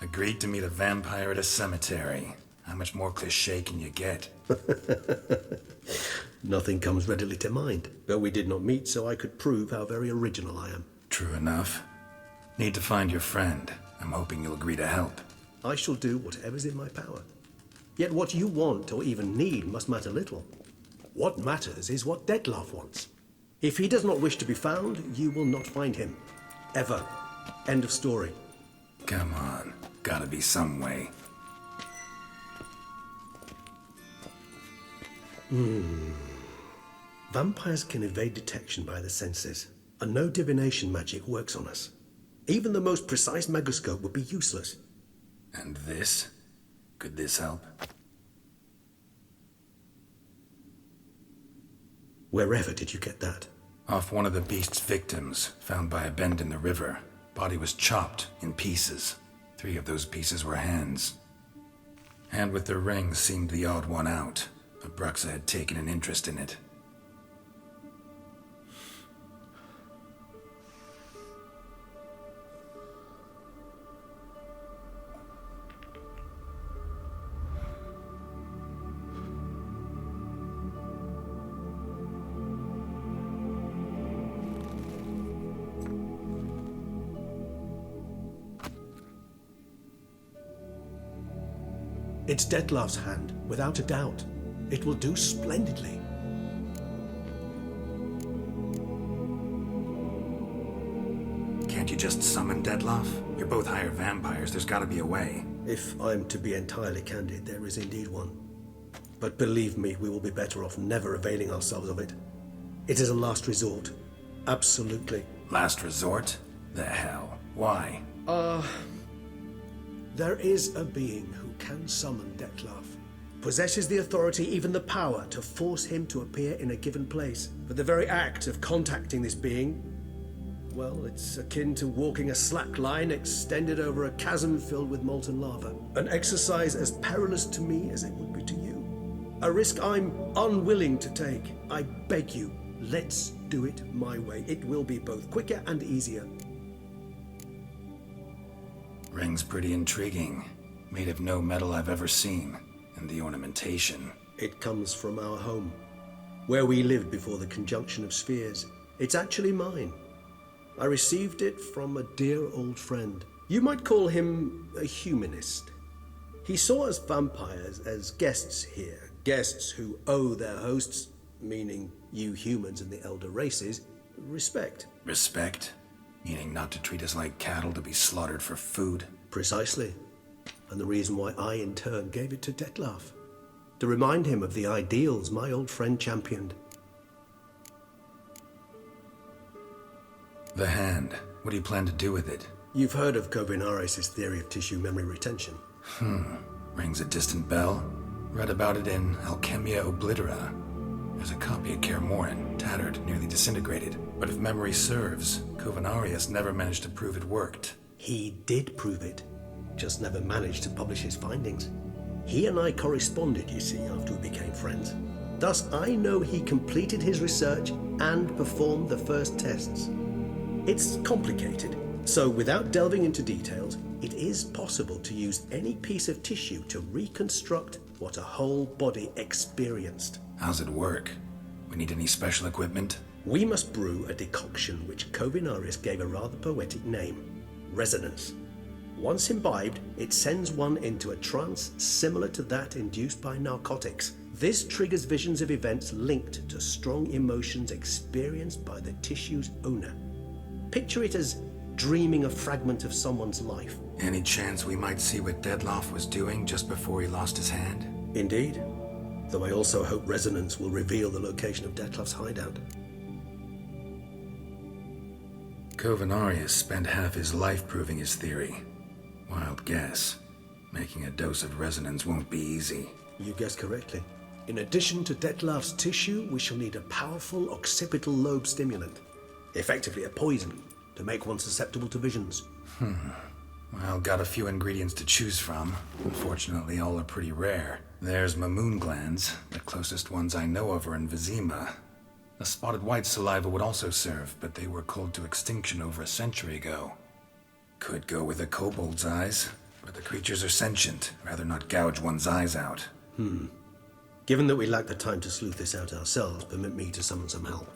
[SPEAKER 6] Agreed to meet a vampire at a cemetery. How much more cliché can you get?
[SPEAKER 18] Nothing comes readily to mind. But we did not meet, so I could prove how very original I am.
[SPEAKER 6] True enough. Need to find your friend. I'm hoping you'll agree to help.
[SPEAKER 18] I shall do whatever's in my power. Yet what you want or even need must matter little. What matters is what Dettlaff wants. If he does not wish to be found, you will not find him. Ever. End of story.
[SPEAKER 6] Come on. Gotta be some way.
[SPEAKER 18] Vampires can evade detection by the senses, and no divination magic works on us. Even the most precise megascope would be useless.
[SPEAKER 6] And this? Could this help?
[SPEAKER 18] Wherever did you get that?
[SPEAKER 6] Off one of the beast's victims, found by a bend in the river. Body was chopped in pieces. 3 of those pieces were hands. Hand with the ring seemed the odd one out, but Bruxa had taken an interest in it.
[SPEAKER 18] It's Detlef's hand, without a doubt. It will do splendidly.
[SPEAKER 6] Can't you just summon Detlef? You're both hired vampires. There's gotta be a way.
[SPEAKER 18] If I'm to be entirely candid, there is indeed one. But believe me, we will be better off never availing ourselves of it. It is a last resort. Absolutely.
[SPEAKER 6] Last resort? The hell? Why?
[SPEAKER 18] There is a being who can summon Detlef. Possesses the authority, even the power, to force him to appear in a given place. But the very act of contacting this being, well, it's akin to walking a slack line extended over a chasm filled with molten lava. An exercise as perilous to me as it would be to you. A risk I'm unwilling to take. I beg you, let's do it my way. It will be both quicker and easier.
[SPEAKER 6] Ring's pretty intriguing. Made of no metal I've ever seen. And the ornamentation.
[SPEAKER 18] It comes from our home, where we lived before the conjunction of spheres. It's actually mine. I received it from a dear old friend. You might call him a humanist. He saw us vampires as guests here, guests who owe their hosts, meaning you humans and the elder races, respect.
[SPEAKER 6] Respect? Meaning not to treat us like cattle to be slaughtered for food?
[SPEAKER 18] Precisely. And the reason why I, in turn, gave it to Detlef. To remind him of the ideals my old friend championed.
[SPEAKER 6] The hand. What do you plan to do with it?
[SPEAKER 18] You've heard of Kovinaris' theory of tissue memory retention.
[SPEAKER 6] Rings a distant bell. Read about it in Alchemia Oblitera. There's a copy of Kaer Morhen, tattered, nearly disintegrated. But if memory serves, Kovinaris never managed to prove it worked.
[SPEAKER 18] He did prove it, just never managed to publish his findings. He and I corresponded, you see, after we became friends. Thus, I know he completed his research and performed the first tests. It's complicated, so without delving into details, it is possible to use any piece of tissue to reconstruct what a whole body experienced.
[SPEAKER 6] How's it work? We need any special equipment?
[SPEAKER 18] We must brew a decoction which Kovinaris gave a rather poetic name, resonance. Once imbibed, it sends one into a trance similar to that induced by narcotics. This triggers visions of events linked to strong emotions experienced by the tissue's owner. Picture it as dreaming a fragment of someone's life.
[SPEAKER 6] Any chance we might see what Detlef was doing just before he lost his hand?
[SPEAKER 18] Indeed. Though I also hope resonance will reveal the location of Detlef's hideout.
[SPEAKER 6] Kovinaris spent half his life proving his theory. Wild guess. Making a dose of resonance won't be easy.
[SPEAKER 18] You guessed correctly. In addition to Detlef's tissue, we shall need a powerful occipital lobe stimulant. Effectively a poison, to make one susceptible to visions.
[SPEAKER 6] Well, got a few ingredients to choose from. Unfortunately, all are pretty rare. There's Mamoon glands. The closest ones I know of are in Vizima. A spotted white saliva would also serve, but they were cold to extinction over a century ago. Could go with a kobold's eyes, but the creatures are sentient. Rather not gouge one's eyes out.
[SPEAKER 18] Given that we lack the time to sleuth this out ourselves, permit me to summon some help.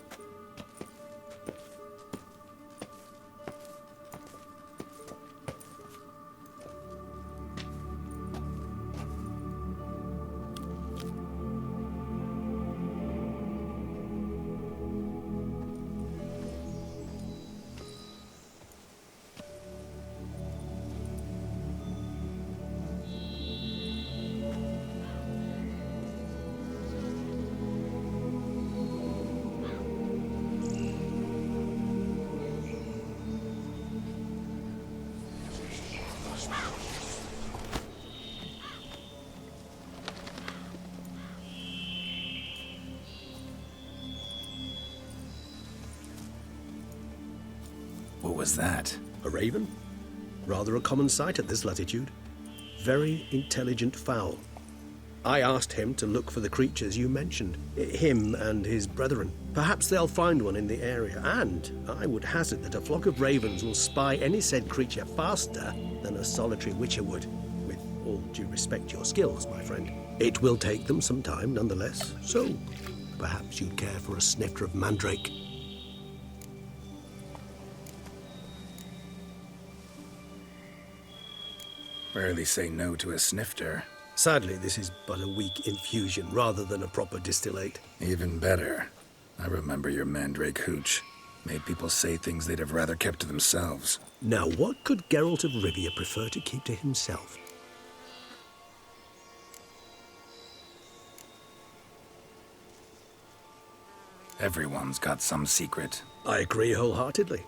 [SPEAKER 6] What was that?
[SPEAKER 18] A raven? Rather a common sight at this latitude. Very intelligent fowl. I asked him to look for the creatures you mentioned, him and his brethren. Perhaps they'll find one in the area, and I would hazard that a flock of ravens will spy any said creature faster than a solitary witcher would. With all due respect to your skills, my friend. It will take them some time, nonetheless, so perhaps you'd care for a snifter of mandrake.
[SPEAKER 6] Rarely say no to a snifter.
[SPEAKER 18] Sadly, this is but a weak infusion rather than a proper distillate.
[SPEAKER 6] Even better. I remember your mandrake hooch. Made people say things they'd have rather kept to themselves.
[SPEAKER 18] Now, what could Geralt of Rivia prefer to keep to himself?
[SPEAKER 6] Everyone's got some secret.
[SPEAKER 18] I agree wholeheartedly.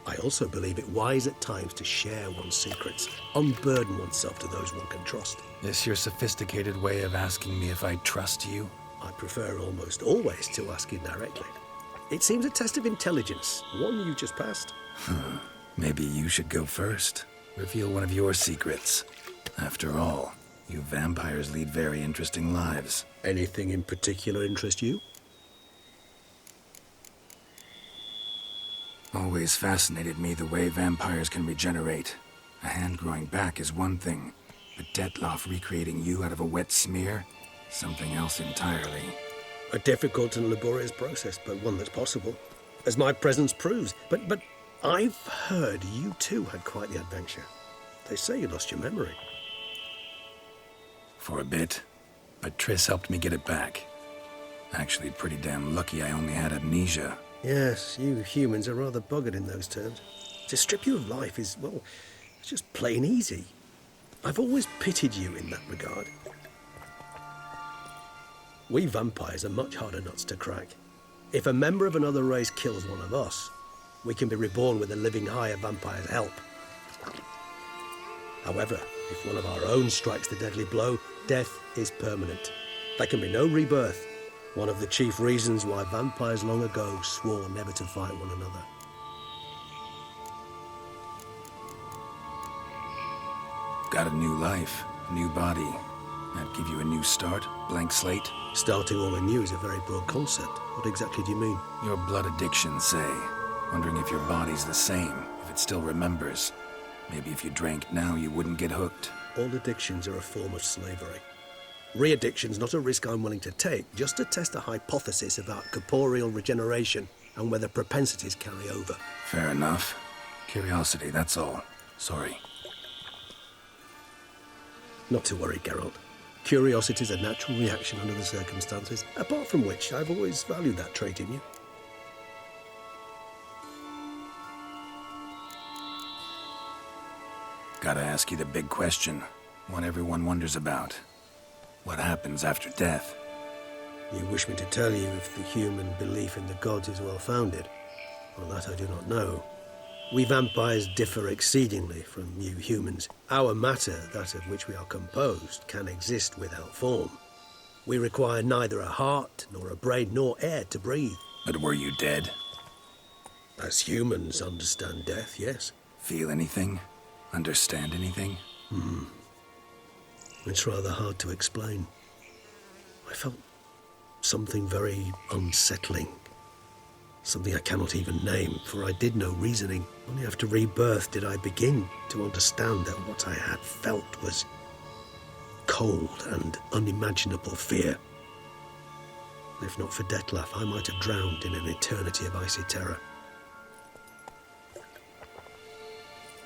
[SPEAKER 18] I also believe it wise at times to share one's secrets, unburden oneself to those one can trust.
[SPEAKER 6] This your sophisticated way of asking me if I trust you?
[SPEAKER 18] I prefer almost always to ask indirectly. It seems a test of intelligence, one you just passed.
[SPEAKER 6] Maybe you should go first. Reveal one of your secrets. After all, you vampires lead very interesting lives.
[SPEAKER 18] Anything in particular interest you?
[SPEAKER 6] Always fascinated me the way vampires can regenerate. A hand growing back is one thing, but Detloff recreating you out of a wet smear? Something else entirely.
[SPEAKER 18] A difficult and laborious process, but one that's possible, as my presence proves. But I've heard you too had quite the adventure. They say you lost your memory.
[SPEAKER 6] For a bit, but Triss helped me get it back. Actually, pretty damn lucky I only had amnesia.
[SPEAKER 18] Yes, you humans are rather buggered in those terms. To strip you of life is, well, it's just plain easy. I've always pitied you in that regard. We vampires are much harder nuts to crack. If a member of another race kills one of us, we can be reborn with a living higher vampire's help. However, if one of our own strikes the deadly blow, death is permanent. There can be no rebirth. One of the chief reasons why vampires long ago swore never to fight one another.
[SPEAKER 6] Got a new life, new body. That give you a new start, blank slate?
[SPEAKER 18] Starting all anew is a very broad concept. What exactly do you mean?
[SPEAKER 6] Your blood addiction, say. Wondering if your body's the same, if it still remembers. Maybe if you drank now, you wouldn't get hooked.
[SPEAKER 18] All addictions are a form of slavery. Re-addiction's not a risk I'm willing to take, just to test a hypothesis about corporeal regeneration and whether propensities carry over.
[SPEAKER 6] Fair enough. Curiosity, that's all. Sorry.
[SPEAKER 18] Not to worry, Geralt. Curiosity's a natural reaction under the circumstances, apart from which I've always valued that trait in you.
[SPEAKER 6] Gotta ask you the big question, one everyone wonders about. What happens after death?
[SPEAKER 18] You wish me to tell you if the human belief in the gods is well-founded? Well, that I do not know. We vampires differ exceedingly from you humans. Our matter, that of which we are composed, can exist without form. We require neither a heart, nor a brain, nor air to breathe.
[SPEAKER 6] But were you dead?
[SPEAKER 18] As humans understand death, yes.
[SPEAKER 6] Feel anything? Understand anything?
[SPEAKER 18] It's rather hard to explain. I felt something very unsettling. Something I cannot even name, for I did no reasoning. Only after rebirth did I begin to understand that what I had felt was cold and unimaginable fear. If not for Detlaff, I might have drowned in an eternity of icy terror.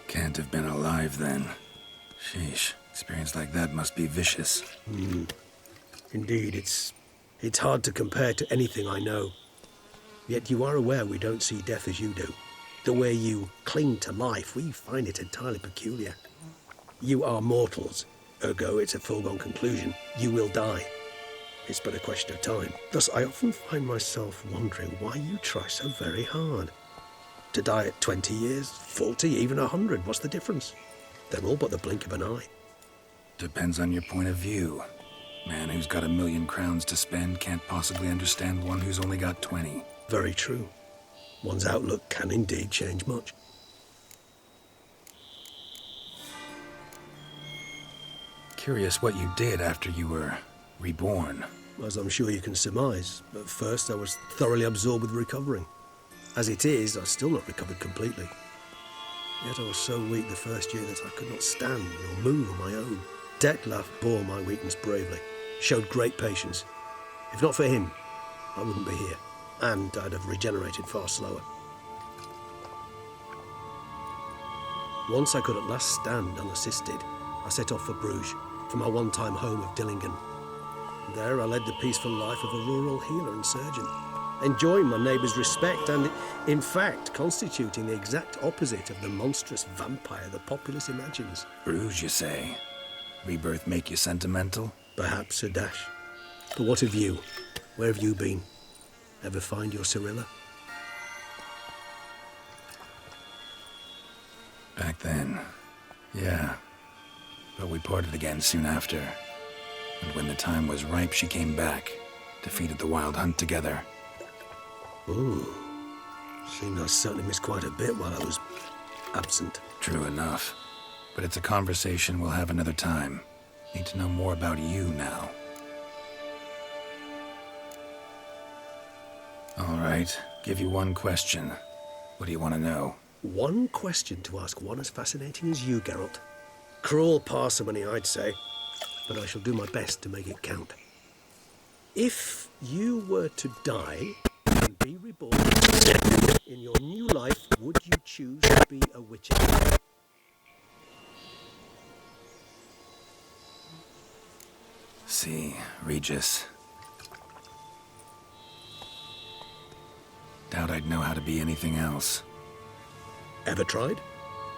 [SPEAKER 6] Can't have been alive then. Sheesh, experience like that must be vicious.
[SPEAKER 18] Indeed, it's hard to compare to anything I know. Yet you are aware we don't see death as you do. The way you cling to life, we find it entirely peculiar. You are mortals, ergo it's a foregone conclusion. You will die. It's but a question of time. Thus, I often find myself wondering why you try so very hard. To die at 20 years, 40, even 100, what's the difference? They're all but the blink of an eye.
[SPEAKER 6] Depends on your point of view. Man who's got 1,000,000 crowns to spend can't possibly understand one who's only got 20.
[SPEAKER 18] Very true. One's outlook can indeed change much.
[SPEAKER 6] Curious what you did after you were reborn.
[SPEAKER 18] As I'm sure you can surmise, at first I was thoroughly absorbed with recovering. As it is, I've still not recovered completely. Yet I was so weak the first year that I could not stand or move on my own. Detlaff bore my weakness bravely, showed great patience. If not for him, I wouldn't be here, and I'd have regenerated far slower. Once I could at last stand unassisted, I set off for Bruges, from my one-time home of Dillingen. There I led the peaceful life of a rural healer and surgeon, enjoying my neighbours' respect and, in fact, constituting the exact opposite of the monstrous vampire the populace imagines.
[SPEAKER 6] Bruges, you say? Rebirth make you sentimental?
[SPEAKER 18] Perhaps a dash. But what of you? Where have you been? Ever find your Cyrilla?
[SPEAKER 6] Back then, yeah. But we parted again soon after. And when the time was ripe, she came back, defeated the Wild Hunt together.
[SPEAKER 18] Ooh. Seemed I certainly missed quite a bit while I was absent.
[SPEAKER 6] True enough. But it's a conversation we'll have another time. Need to know more about you now. All right, give you one question. What do you want to know?
[SPEAKER 18] One question to ask one as fascinating as you, Geralt. Cruel parsimony, I'd say, but I shall do my best to make it count. If you were to die and be reborn in your new life, would you choose to be a witcher?
[SPEAKER 6] See, Regis. Doubt I'd know how to be anything else.
[SPEAKER 18] Ever tried?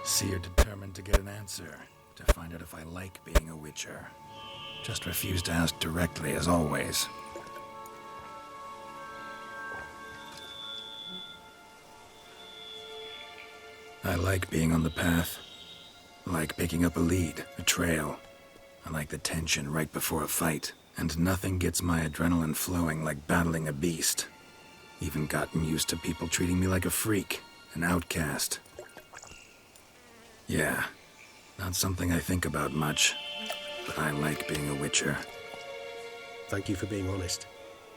[SPEAKER 6] Seer determined to get an answer, to find out if I like being a witcher. Just refuse to ask directly, as always. I like being on the path. I like picking up a lead, a trail. I like the tension right before a fight. And nothing gets my adrenaline flowing like battling a beast. Even gotten used to people treating me like a freak, an outcast. Yeah, not something I think about much, but I like being a witcher.
[SPEAKER 18] Thank you for being honest.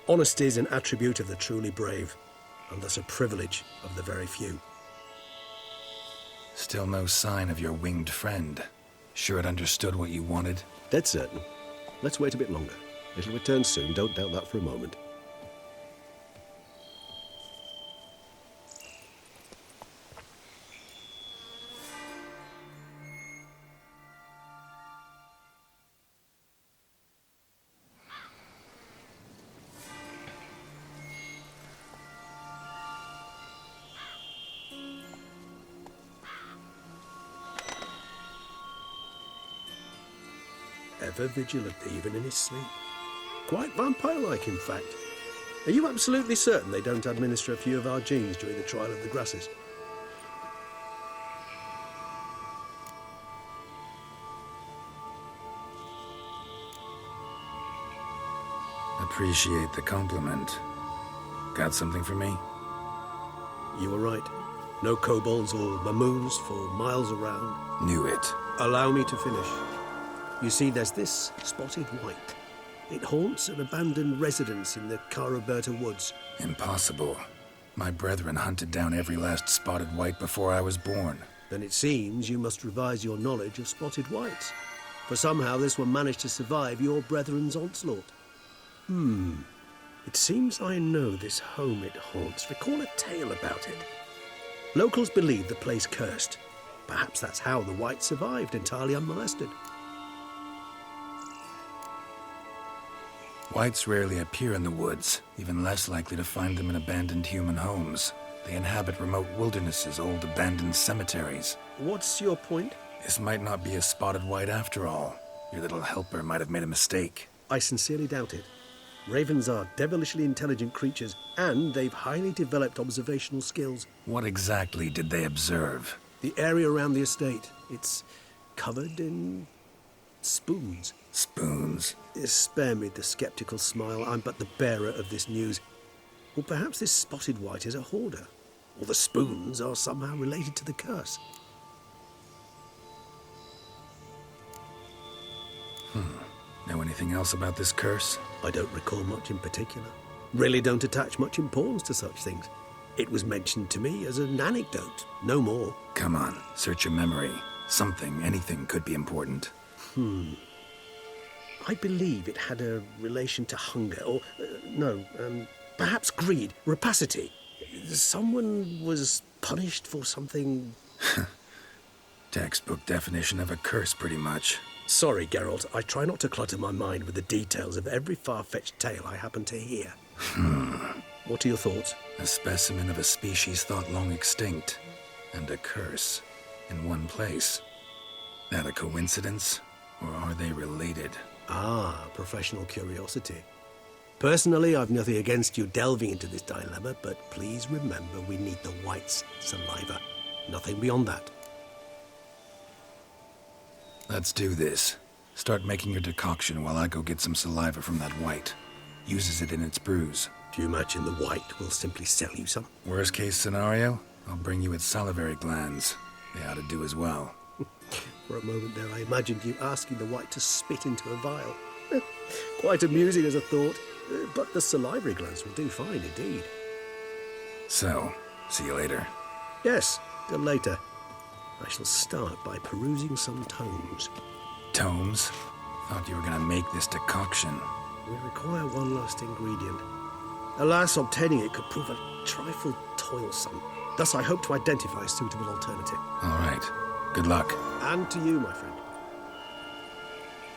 [SPEAKER 18] Honesty is an attribute of the truly brave, and thus a privilege of the very few.
[SPEAKER 6] Still no sign of your winged friend. Sure it understood what you wanted?
[SPEAKER 18] Dead certain. Let's wait a bit longer. It'll return soon, don't doubt that for a moment. Ever vigilant, even in his sleep. Quite vampire-like, in fact. Are you absolutely certain they don't administer a few of our genes during the trial of the grasses?
[SPEAKER 6] Appreciate the compliment. Got something for me?
[SPEAKER 18] You were right. No kobolds or mamoons for miles around.
[SPEAKER 6] Knew it.
[SPEAKER 18] Allow me to finish. You see, there's this spotted white. It haunts an abandoned residence in the Caraberta woods.
[SPEAKER 6] Impossible. My brethren hunted down every last spotted white before I was born.
[SPEAKER 18] Then it seems you must revise your knowledge of spotted whites. For somehow this one managed to survive your brethren's onslaught. It seems I know this home it haunts. Recall a tale about it. Locals believe the place cursed. Perhaps that's how the whites survived entirely unmolested.
[SPEAKER 6] Whites rarely appear in the woods, even less likely to find them in abandoned human homes. They inhabit remote wildernesses, old abandoned cemeteries.
[SPEAKER 18] What's your point?
[SPEAKER 6] This might not be a spotted white after all. Your little helper might have made a mistake.
[SPEAKER 18] I sincerely doubt it. Ravens are devilishly intelligent creatures, and they've highly developed observational skills.
[SPEAKER 6] What exactly did they observe?
[SPEAKER 18] The area around the estate. It's covered in spoons.
[SPEAKER 6] Spoons?
[SPEAKER 18] Spare me the skeptical smile. I'm but the bearer of this news. Or perhaps this spotted white is a hoarder. Or the spoons are somehow related to the curse.
[SPEAKER 6] Know anything else about this curse?
[SPEAKER 18] I don't recall much in particular. Really don't attach much importance to such things. It was mentioned to me as an anecdote, no more.
[SPEAKER 6] Come on, search your memory. Something, anything could be important.
[SPEAKER 18] I believe it had a relation to hunger, or, perhaps greed, rapacity. Someone was punished for something...
[SPEAKER 6] Textbook definition of a curse, pretty much.
[SPEAKER 18] Sorry, Geralt. I try not to clutter my mind with the details of every far-fetched tale I happen to hear. What are your thoughts?
[SPEAKER 6] A specimen of a species thought long extinct, and a curse, in one place. That a coincidence, or are they related?
[SPEAKER 18] Ah, professional curiosity. Personally, I've nothing against you delving into this dilemma, but please remember we need the white's saliva. Nothing beyond that.
[SPEAKER 6] Let's do this. Start making your decoction while I go get some saliva from that white. Uses it in its brews.
[SPEAKER 18] Do you imagine the white will simply sell you some?
[SPEAKER 6] Worst case scenario, I'll bring you its salivary glands. They ought to do as well.
[SPEAKER 18] For a moment there, I imagined you asking the white to spit into a vial. Quite amusing as a thought, but the salivary glands will do fine indeed.
[SPEAKER 6] So, see you later.
[SPEAKER 18] Yes, till later. I shall start by perusing some tomes.
[SPEAKER 6] Tomes? Thought you were gonna make this decoction.
[SPEAKER 18] We require one last ingredient. Alas, obtaining it could prove a trifle toilsome. Thus, I hope to identify a suitable alternative.
[SPEAKER 6] All right. Good luck.
[SPEAKER 18] And to you, my friend.